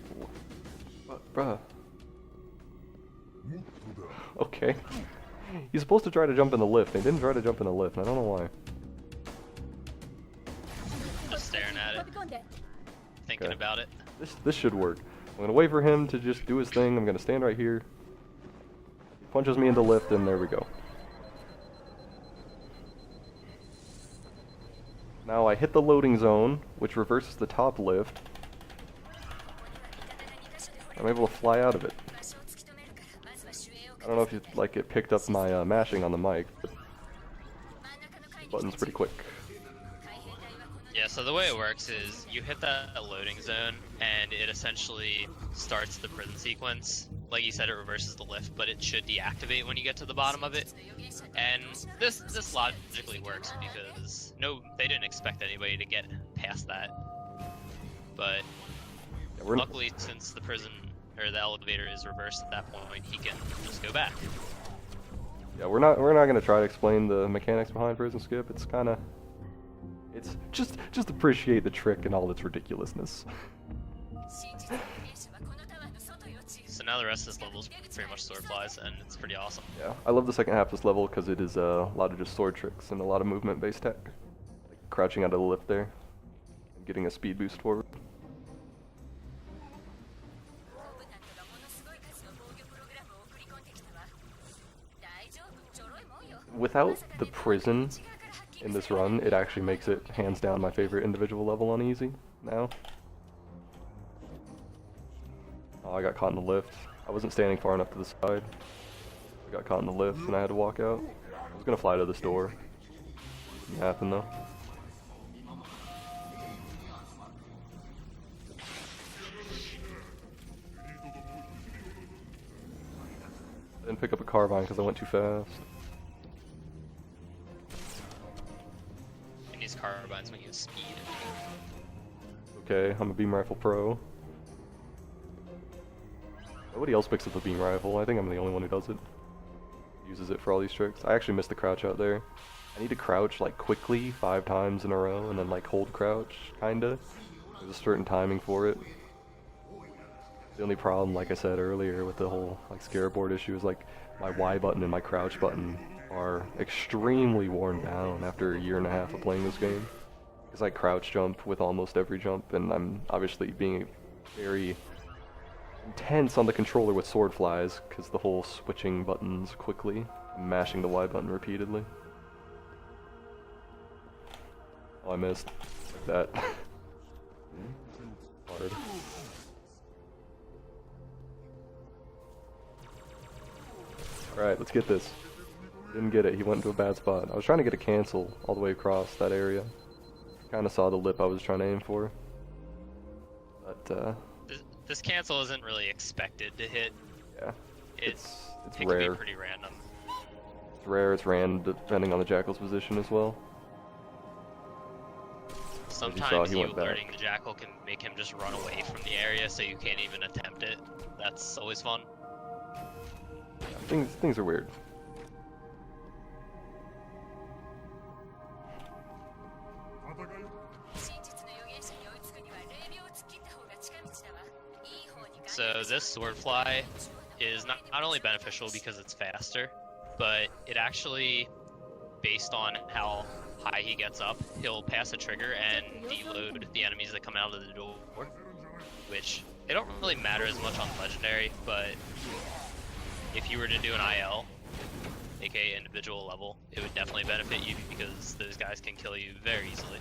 What? Bruh. Okay. He's supposed to try to jump in the lift. He didn't try to jump in the lift, and I don't know why.
Just staring at it. Thinking
Okay.
about it.
This should work. I'm gonna wait for him to just do his thing. I'm gonna stand right here. He punches me in the lift, and there we go. Now I hit the loading zone, which reverses the top lift. I'm able to fly out of it. I don't know if it picked up my mashing on the mic, but the button's pretty quick.
Yeah, so the way it works is you hit that loading zone and it essentially starts the prison sequence. Like you said, it reverses the lift, but it should deactivate when you get to the bottom of it. And this logically works because they didn't expect anybody to get past that. But
Yeah,
luckily, since the prison or the elevator is reversed at that point, he can just go back.
Yeah, we're not gonna try to explain the mechanics behind prison skip. It's kind of, it's just appreciate the trick and all its ridiculousness.
So now the rest of this level is pretty much sword flies, and it's pretty awesome.
Yeah, I love the second half of this level because it is a lot of just sword tricks and a lot of movement-based tech, like crouching out of the lift there, and getting a speed boost forward. Without the prison in this run, it actually makes it hands down my favorite individual level on easy now. Oh, I got caught in the lift. I wasn't standing far enough to the side. I got caught in the lift and I had to walk out. I was gonna fly to this door. Didn't happen though. I didn't pick up a carbine because I went too fast.
And these carbines when you have speed.
Okay, I'm a beam rifle pro. Nobody else picks up the beam rifle. I think I'm the only one who does it. Uses it for all these tricks. I actually missed the crouch out there. I need to crouch like quickly 5 times in a row and then like hold crouch, kinda. There's a certain timing for it. The only problem, like I said earlier, with the whole like scareboard issue is like my Y button and my crouch button are extremely worn down after a year and a half of playing this game. Because I crouch jump with almost every jump, and I'm obviously being very intense on the controller with sword flies, because the whole switching buttons quickly, and mashing the Y button repeatedly. Oh, I missed. Like that. Hard. Alright, let's get this. Didn't get it, he went into a bad spot. I was trying to get a cancel all the way across that area. Kinda saw the lip I was trying to aim for. But,
This cancel isn't really expected to hit.
yeah.
It
It's
can
rare.
be pretty random.
It's rare, it's random depending on the Jackal's position as well.
Sometimes
he
you
went back.
alerting the Jackal can make him just run away from the area so you can't even attempt it. That's always fun.
Yeah, things are weird. So this swordfly is not only beneficial because it's faster, but it actually, based on how high he gets up, he'll pass a trigger and deload the enemies that come out of the door, which they don't really matter as much on Legendary, but if you were to do an IL, aka individual level, it would definitely benefit you because those guys can kill you very easily.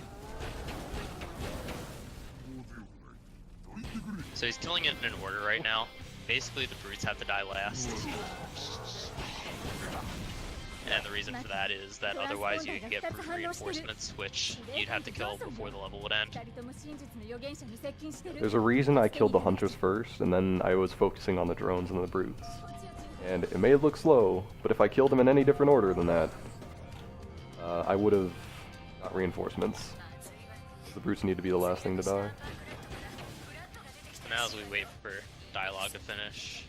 So he's killing it in order right now. Basically the brutes have to die last. And the reason for that is that otherwise you can get brute reinforcements, which you'd have to kill before the level would end. There's a reason I killed the hunters first, and then I was focusing on the drones and the brutes. And it may look slow, but if I killed them in any different order than that, I would have got reinforcements. The brutes need to be the last thing to die.
now as we wait for dialogue to finish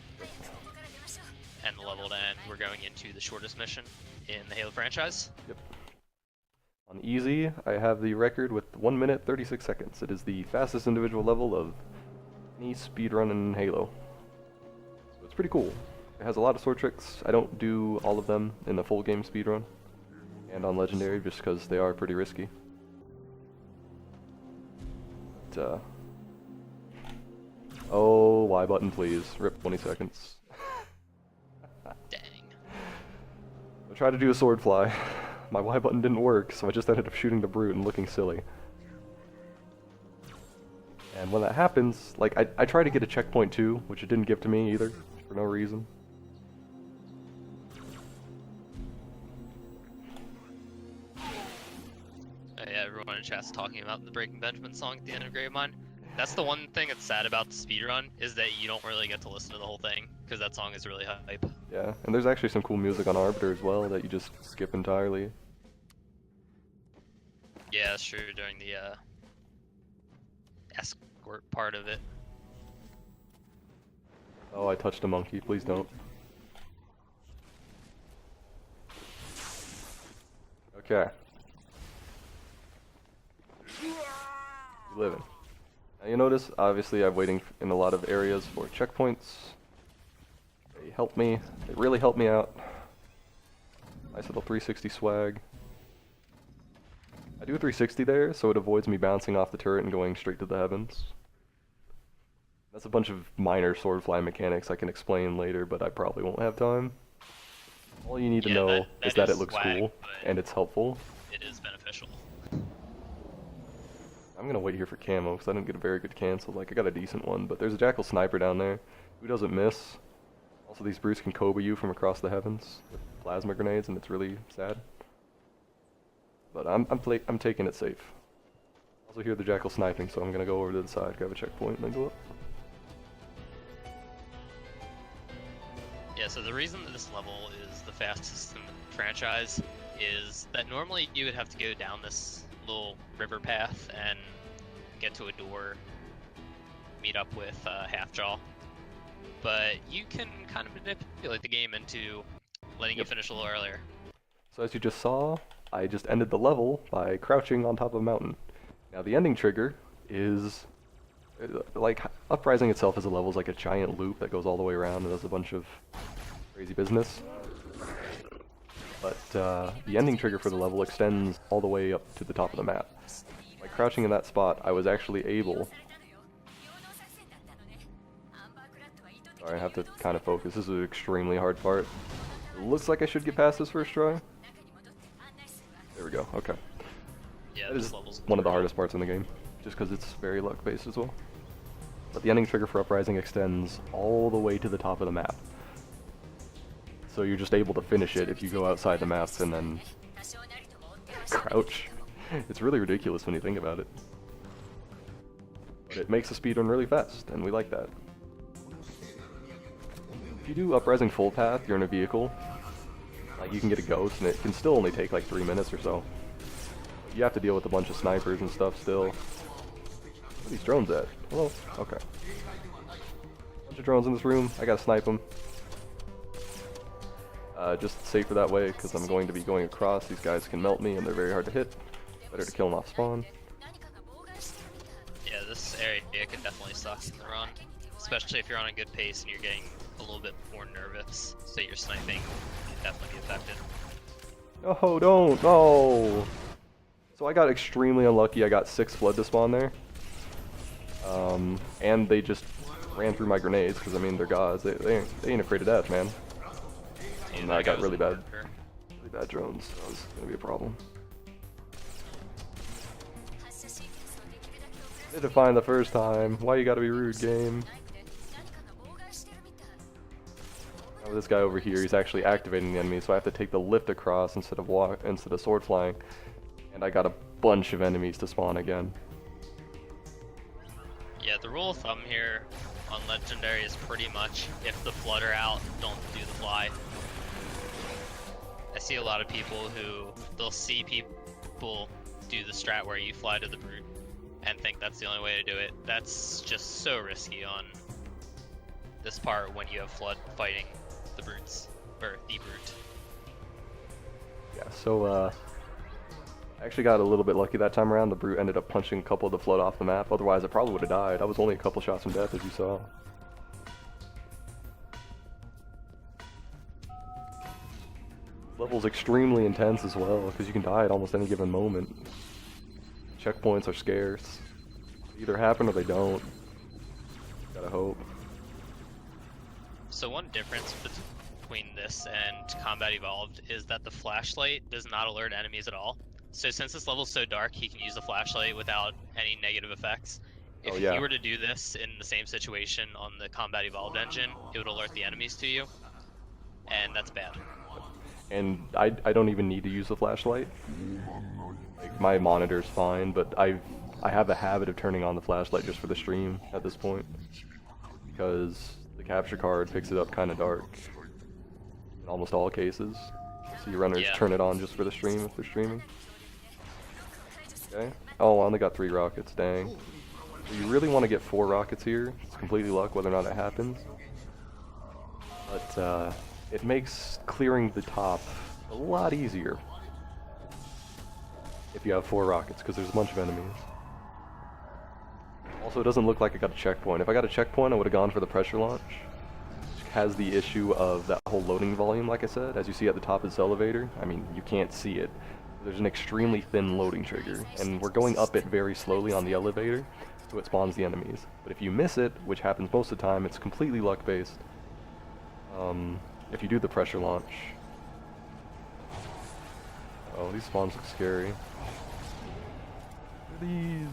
and the level to end, we're going into the shortest mission in the Halo franchise.
Yep. On easy, I have the record with 1 minute 36 seconds. It is the fastest individual level of any speedrun in Halo. So it's pretty cool. It has a lot of sword tricks. I don't do all of them in the full game speedrun and on Legendary just because they are pretty risky. But, oh, Y button please. Rip 20 seconds.
Dang.
I tried to do a sword fly. My Y button didn't work, so I just ended up shooting the brute and looking silly. And when that happens, like, I tried to get a checkpoint too, which it didn't give to me either, for no reason.
Yeah, everyone in chat's talking about the Breaking Benjamin song at the end of Gravemind. That's the one thing that's sad about the speedrun, is that you don't really get to listen to the whole thing, because that song is really hype.
Yeah, and there's actually some cool music on Arbiter as well that you just skip entirely.
Yeah, that's true, during the escort part of it.
Oh, I touched a monkey, please don't. Okay. You living. Now you notice, obviously I'm waiting in a lot of areas for checkpoints. They help me, they really help me out. Nice little 360 swag. I do a 360 there, so it avoids me bouncing off the turret and going straight to the heavens. That's a bunch of minor swordfly mechanics I can explain later, but I probably won't have time. All you need to know is that it looks
swag,
cool, and it's helpful.
It is beneficial.
I'm gonna wait here for camo, because I didn't get a very good cancel. Like, I got a decent one, but there's a Jackal Sniper down there. Who doesn't miss? Also, these brutes can Kobe you from across the heavens with plasma grenades, and it's really sad. But I'm taking it safe. Also hear the Jackal sniping, so I'm gonna go over to the side, grab a checkpoint, and then go up.
Yeah, so the reason that this level is the fastest in the franchise is that normally you would have to go down this little river path and get to a door, meet up with Halfjaw. But you can kind of manipulate the game into letting you finish a little earlier.
So as you just saw, I just ended the level by crouching on top of a mountain. Now the ending trigger is, like, Uprising itself as a level is like a giant loop that goes all the way around and does a bunch of crazy business. But the ending trigger for the level extends all the way up to the top of the map. By crouching in that spot, I was actually able... Sorry, I have to kind of focus. This is an extremely hard part. It looks like I should get past this first try. There we go, okay.
Yeah,
that is one of the hardest parts in the game, just because it's very luck-based as well. But the ending trigger for Uprising extends all the way to the top of the map. So you're just able to finish it if you go outside the map and then crouch. It's really ridiculous when you think about it. But it makes the speedrun really fast, and we like that. If you do Uprising full path, you're in a vehicle, like you can get a ghost, and it can still only take like 3 minutes or so. You have to deal with a bunch of snipers and stuff still. Where are these drones at? Hello? Okay. Bunch of drones in this room, I gotta snipe them. Just safer that way, because I'm going to be going across. These guys can melt me, and they're very hard to hit. Better to kill them off spawn.
Yeah, this area can definitely suck in the run, especially if you're on a good pace and you're getting a little bit more nervous, so your sniping can definitely be affected.
No, don't! No! So I got extremely unlucky. I got 6 flood to spawn there. And they just ran through my grenades, because I mean, they're gods. They ain't afraid of death, man. And I got really bad drones. That was gonna be a problem. Did it fine the first time. Why you gotta be rude, game? Now this guy over here, he's actually activating the enemy, so I have to take the lift across instead of sword flying. And I got a bunch of enemies to spawn again.
Yeah, the rule of thumb here on Legendary is pretty much if the flood are out, don't do the fly. I see a lot of people who, they'll see people do the strat where you fly to the brute and think that's the only way to do it. That's just so risky on this part when you have Flood fighting the brutes, or the brute.
Yeah, so I actually got a little bit lucky that time around. The brute ended up punching a couple of the Flood off the map, otherwise I probably would have died. I was only a couple shots from death, as you saw. This level's extremely intense as well, because you can die at almost any given moment. Checkpoints are scarce. They either happen or they don't. Gotta hope.
So one difference between this and Combat Evolved is that the flashlight does not alert enemies at all. So since this level's so dark, he can use the flashlight without any negative effects. If he were to do this in the same situation on the Combat Evolved engine, it would alert the enemies to you, and that's bad.
And I don't even need to use the flashlight. Like, my monitor's fine, but I have a habit of turning on the flashlight just for the stream at this point, because the capture card picks it up kind of dark in almost all cases. So you runners turn it on just for the stream if they're streaming. Okay. Oh, I only got 3 rockets, dang. So you really want to get 4 rockets here. It's completely luck whether or not it happens. But it makes clearing the top a lot easier if you have 4 rockets, because there's a bunch of enemies. Also, it doesn't look like I got a checkpoint. If I got a checkpoint, I would have gone for the pressure launch. Which has the issue of that whole loading volume, like I said. As you see at the top of this elevator, I mean, you can't see it. There's an extremely thin loading trigger, and we're going up it very slowly on the elevator, so it spawns the enemies. But if you miss it, which happens most of the time, it's completely luck-based. If you do the pressure launch... Oh, these spawns look scary. What are these?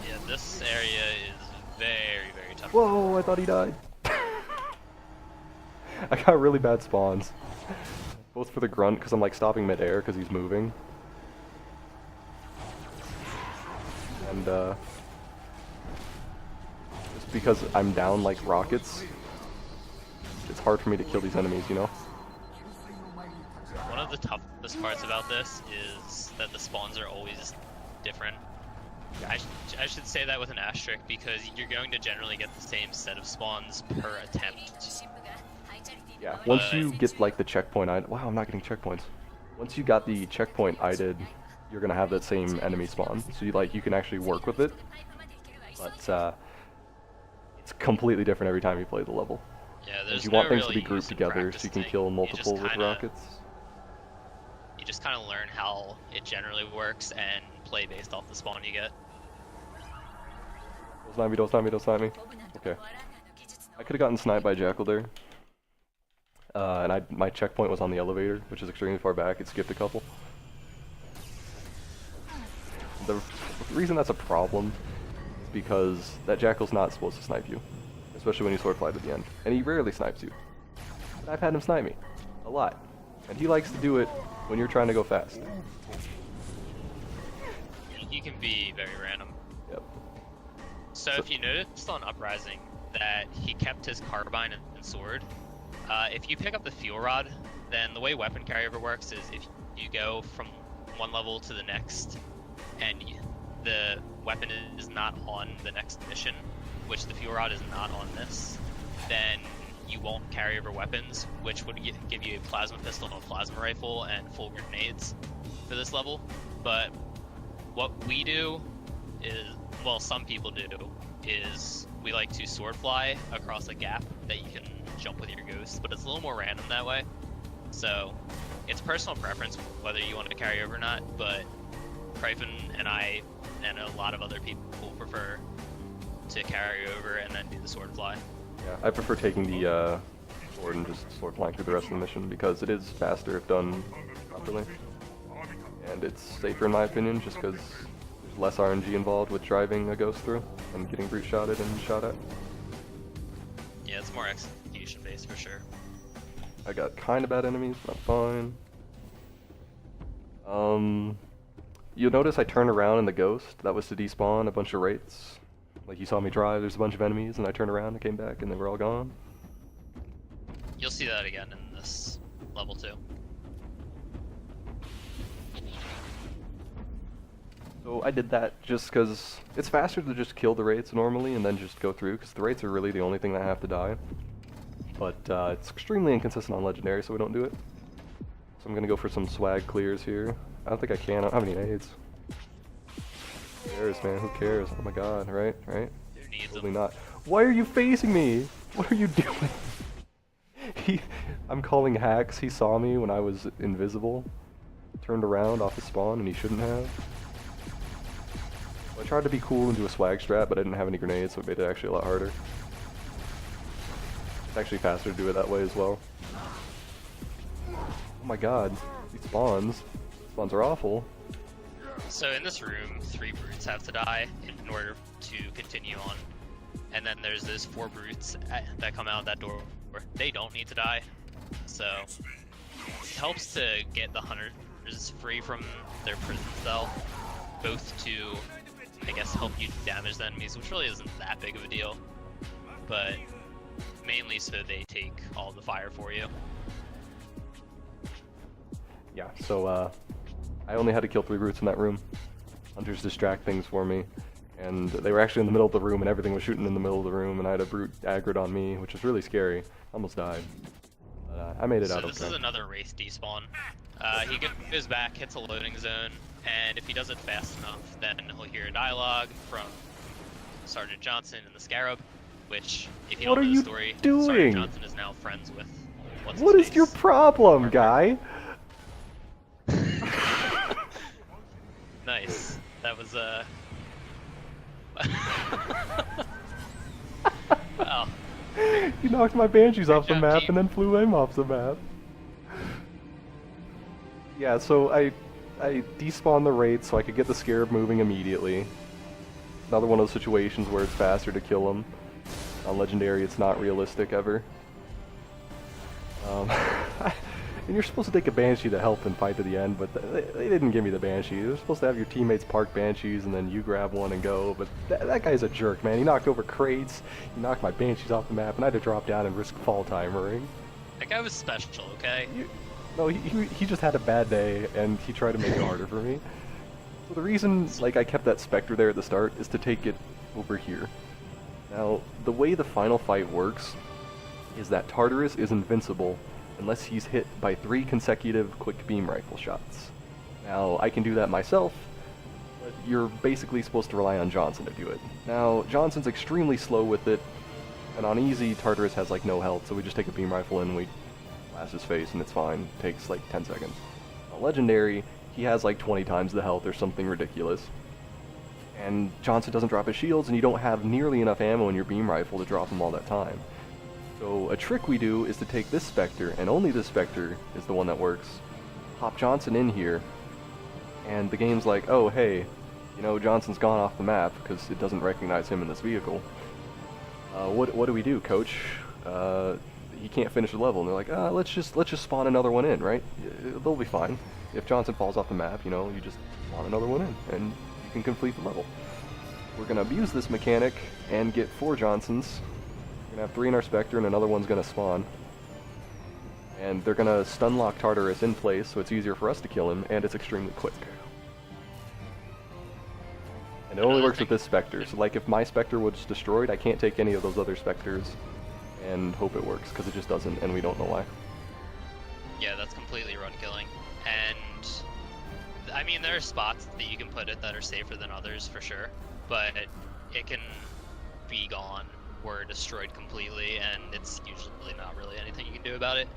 Yeah, this area is very, very tough.
Whoa, I thought he died. I got really bad spawns. Both for the grunt, because I'm like stopping mid-air because he's moving. And just because I'm down like rockets, it's hard for me to kill these enemies, you know?
One of the toughest parts about this is that the spawns are always different. I should say that with an asterisk, because you're going to generally get the same set of spawns per attempt.
Yeah, once you get like the checkpoint, wow, I'm not getting checkpoints. Once you got the checkpoint did, you're gonna have that same enemy spawn. So you can actually work with it, but it's completely different every time you play the level.
Yeah, there's
you want things to
really
be grouped together so you can kill multiple with rockets.
You just kind of learn how it generally works and play based off the spawn you get.
Don't snipe me, don't snipe me, don't snipe me. Okay. I could have gotten sniped by Jackal there. And my checkpoint was on the elevator, which is extremely far back. It skipped a couple. The reason that's a problem is because that Jackal's not supposed to snipe you, especially when you sword fly to the end. And he rarely snipes you. But I've had him snipe me. A lot. And he likes to do it when you're trying to go fast.
He can be very random.
Yep.
So if you noticed on Uprising that he kept his carbine and sword, if you pick up the fuel rod, then the way weapon carryover works is if you go from one level to the next, and the weapon is not on the next mission, which the fuel rod is not on this, then you won't carry over weapons, which would give you a plasma pistol, a plasma rifle, and full grenades for this level. But what we do is, well, some people do, is we like to sword fly across a gap that you can jump with your ghost, but it's a little more random that way. So it's personal preference whether you want to carry over or not, but Cryphon and I and a lot of other people prefer to carry over and then do the sword fly.
Yeah, I prefer taking the sword and just sword flying through the rest of the mission, because it is faster if done properly. And it's safer in my opinion, just because there's less RNG involved with driving a ghost through and getting brute shotted and shot at.
Yeah, it's more execution based for sure.
I got kind of bad enemies, but I'm fine. You'll notice I turn around in the ghost. That was to despawn a bunch of wraiths. Like you saw me drive, there's a bunch of enemies, and I turned around and came back, and they were all gone.
You'll see that again in this level too.
So I did that just because it's faster to just kill the wraiths normally and then just go through, because the wraiths are really the only thing that have to die. But it's extremely inconsistent on legendary, so we don't do it. So I'm gonna go for some swag clears here. I don't think I can. I don't have any nades. Who cares, man? Who cares? Oh my god, right? Right? Totally not. Why are you facing me? What are you doing? I'm calling hacks. He saw me when I was invisible. Turned around off his spawn, and he shouldn't have. I tried to be cool and do a swag strat, but I didn't have any grenades, so it made it actually a lot harder. It's actually faster to do it that way as well. Oh my god, these spawns. Spawns are awful.
So in this room, 3 brutes have to die in order to continue on. And then there's those 4 brutes that come out that door. They don't need to die. So it helps to get the hunters free from their prison cell. Both to, I guess, help you damage the enemies, which really isn't that big of a deal. But mainly so they take all the fire for you.
Yeah, so I only had to kill 3 brutes in that room. Hunters distract things for me. And they were actually in the middle of the room and everything was shooting in the middle of the room, and I had a brute aggroed on me, which was really scary. Almost died. But I made it out okay.
So this is another wraith despawn. He goes back, hits a loading zone, and if he does it fast enough, then he'll hear a dialogue from Sergeant Johnson and the Scarab, which, if you don't know the story, Sergeant Johnson is now friends with
What is your problem, guy?
Nice. That was Wow.
You knocked my banshees off the map
team.
and then flew him off the map. Yeah, so I despawned the wraith so I could get the scarab moving immediately. Another one of those situations where it's faster to kill him. On legendary, it's not realistic ever. And you're supposed to take a banshee to help and fight to the end, but they didn't give me the banshee. They're supposed to have your teammates park banshees and then you grab one and go. But that guy's a jerk, man. He knocked over crates, he knocked my banshees off the map, and I had to drop down and risk fall timering.
That guy was special, okay?
No, he just had a bad day, and he tried to make it harder for me. So the reason, like, I kept that Spectre there at the start is to take it over here. Now, the way the final fight works is that Tartarus is invincible unless he's hit by 3 consecutive quick beam rifle shots. Now, I can do that myself, but you're basically supposed to rely on Johnson to do it. Now, Johnson's extremely slow with it, and on easy, Tartarus has, like, no health, so we just take a beam rifle and we blast his face and it's fine. It takes, like, 10 seconds. On legendary, he has, like, 20 times the health or something ridiculous. And Johnson doesn't drop his shields, and you don't have nearly enough ammo in your beam rifle to drop them all that time. So a trick we do is to take this Spectre, and only this Spectre is the one that works, pop Johnson in here, and the game's like, oh hey, you know, Johnson's gone off the map because it doesn't recognize him in this vehicle. What do we do, coach? He can't finish the level, and they're like, let's just spawn another one in, right? They'll be fine. If Johnson falls off the map, you know, you just spawn another one in, and you can complete the level. We're gonna abuse this mechanic and get 4 Johnsons. We're gonna have 3 in our Spectre and another one's gonna spawn. And they're gonna stun lock Tartarus in place so it's easier for us to kill him, and it's extremely quick. And it only works with this Spectre, so like if my Spectre was destroyed, I can't take any of those other Spectres and hope it works, because it just doesn't, and we don't know why.
Yeah, that's completely run killing. And I mean, there are spots that you can put it that are safer than others for sure, but it can be gone or destroyed completely, and it's usually not really anything you can do about it.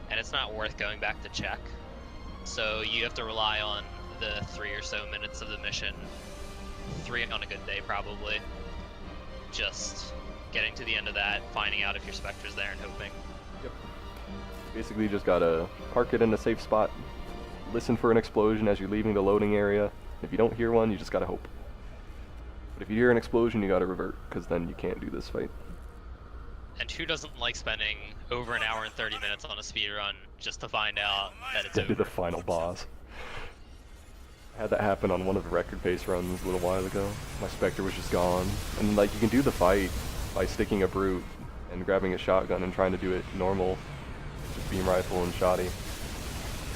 And it's not worth going back to check. So you have to rely on the 3 or so minutes of the mission, 3 on a good day probably, just getting to the end of that, finding out if your Spectre's there and hoping.
Yep. Basically you just gotta park it in a safe spot, listen for an explosion as you're leaving the loading area. If you don't hear one, you just gotta hope. But if you hear an explosion, you gotta revert, because then you can't do this fight.
And who doesn't like spending over an hour and 30 minutes on a speedrun just to find out that it's over?
The final boss. I had that happen on one of the record pace runs a little while ago. My Spectre was just gone. And like, you can do the fight by sticking a brute and grabbing a shotgun and trying to do it normal. Just beam rifle and shoddy.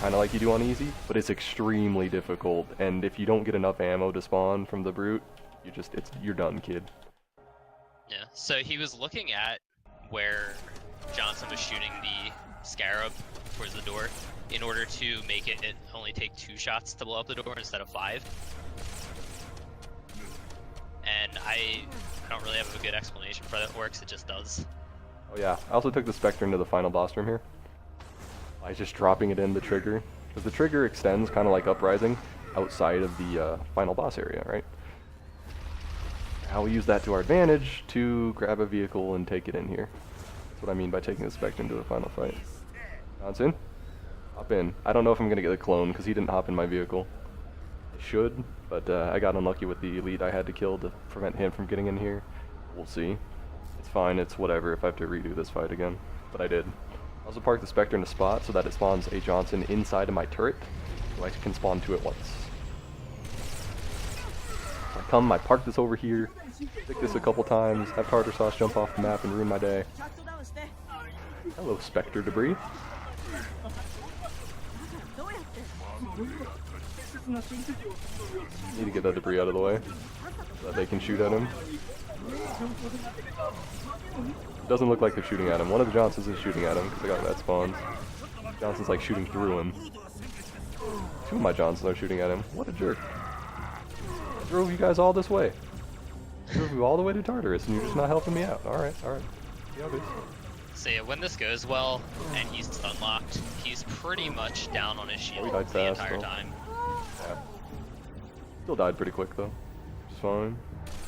kind of like you do on easy, but it's extremely difficult. And if you don't get enough ammo to spawn from the brute, you're done, kid.
Yeah. So he was looking at where Johnson was shooting the scarab towards the door in order to make it only take 2 shots to blow up the door instead of 5. And I don't really have a good explanation for how that works, it just does.
Oh yeah, I also took the Spectre into the final boss room here. By just dropping it in the trigger. Because the trigger extends kind of like Uprising outside of the final boss area, right? Now we use that to our advantage to grab a vehicle and take it in here. That's what I mean by taking the Spectre into the final fight. Johnson, hop in. I don't know if I'm going to get the clone because he didn't hop in my vehicle. I should, but I got unlucky with the elite I had to kill to prevent him from getting in here. We'll see. It's fine, it's whatever if I have to redo this fight again. But I did. I also parked the Spectre in a spot so that it spawns a Johnson inside of my turret, so I can spawn 2 at once. So I park this over here, stick this a couple times, have tartar sauce jump off the map and ruin my day. Hello, Spectre debris. Need to get that debris out of the way so that they can shoot at him. It doesn't look like they're shooting at him. One of the Johnsons is shooting at him because I got that spawn. Johnson's like shooting through him. 2 of my Johnsons are shooting at him. What a jerk. I drove you guys all this way. I drove you all the way to Tartarus and you're just not helping me out. Alright, alright. Yeah,
So yeah, when this goes well, and he's unlocked, he's pretty much down on his shield the entire time.
Yeah. Still died pretty quick though. It's fine.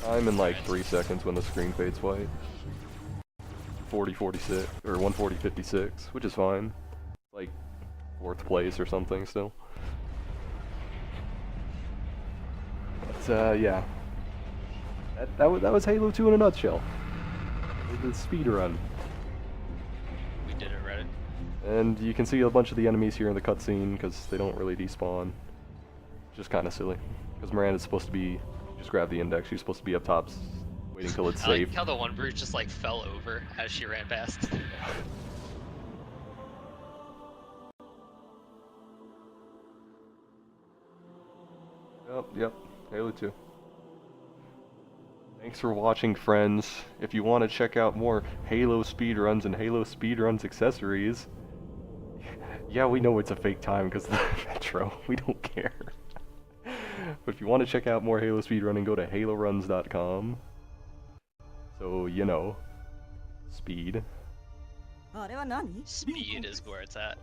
I'm in like 3 seconds when the screen fades white. 40-46, or 140-56, which is fine. Like 4th place or something still. But yeah. That was Halo 2 in a nutshell. The speed run.
We did it, right?
And you can see a bunch of the enemies here in the cutscene because they don't really despawn. Just kind of silly. Because Miranda's supposed to be, just grab the index, she's supposed to be up top waiting till it's
I
safe.
like how the one brute just like fell over as she ran past.
Yep, Halo 2. Thanks for watching, friends. If you want to check out more Halo speedruns and Halo speedruns accessories, yeah, we know it's a fake time because of the metro. We don't care. But if you want to check out more Halo speedrunning, go to haloruns.com. So, you know, speed.
Speed is where it's at.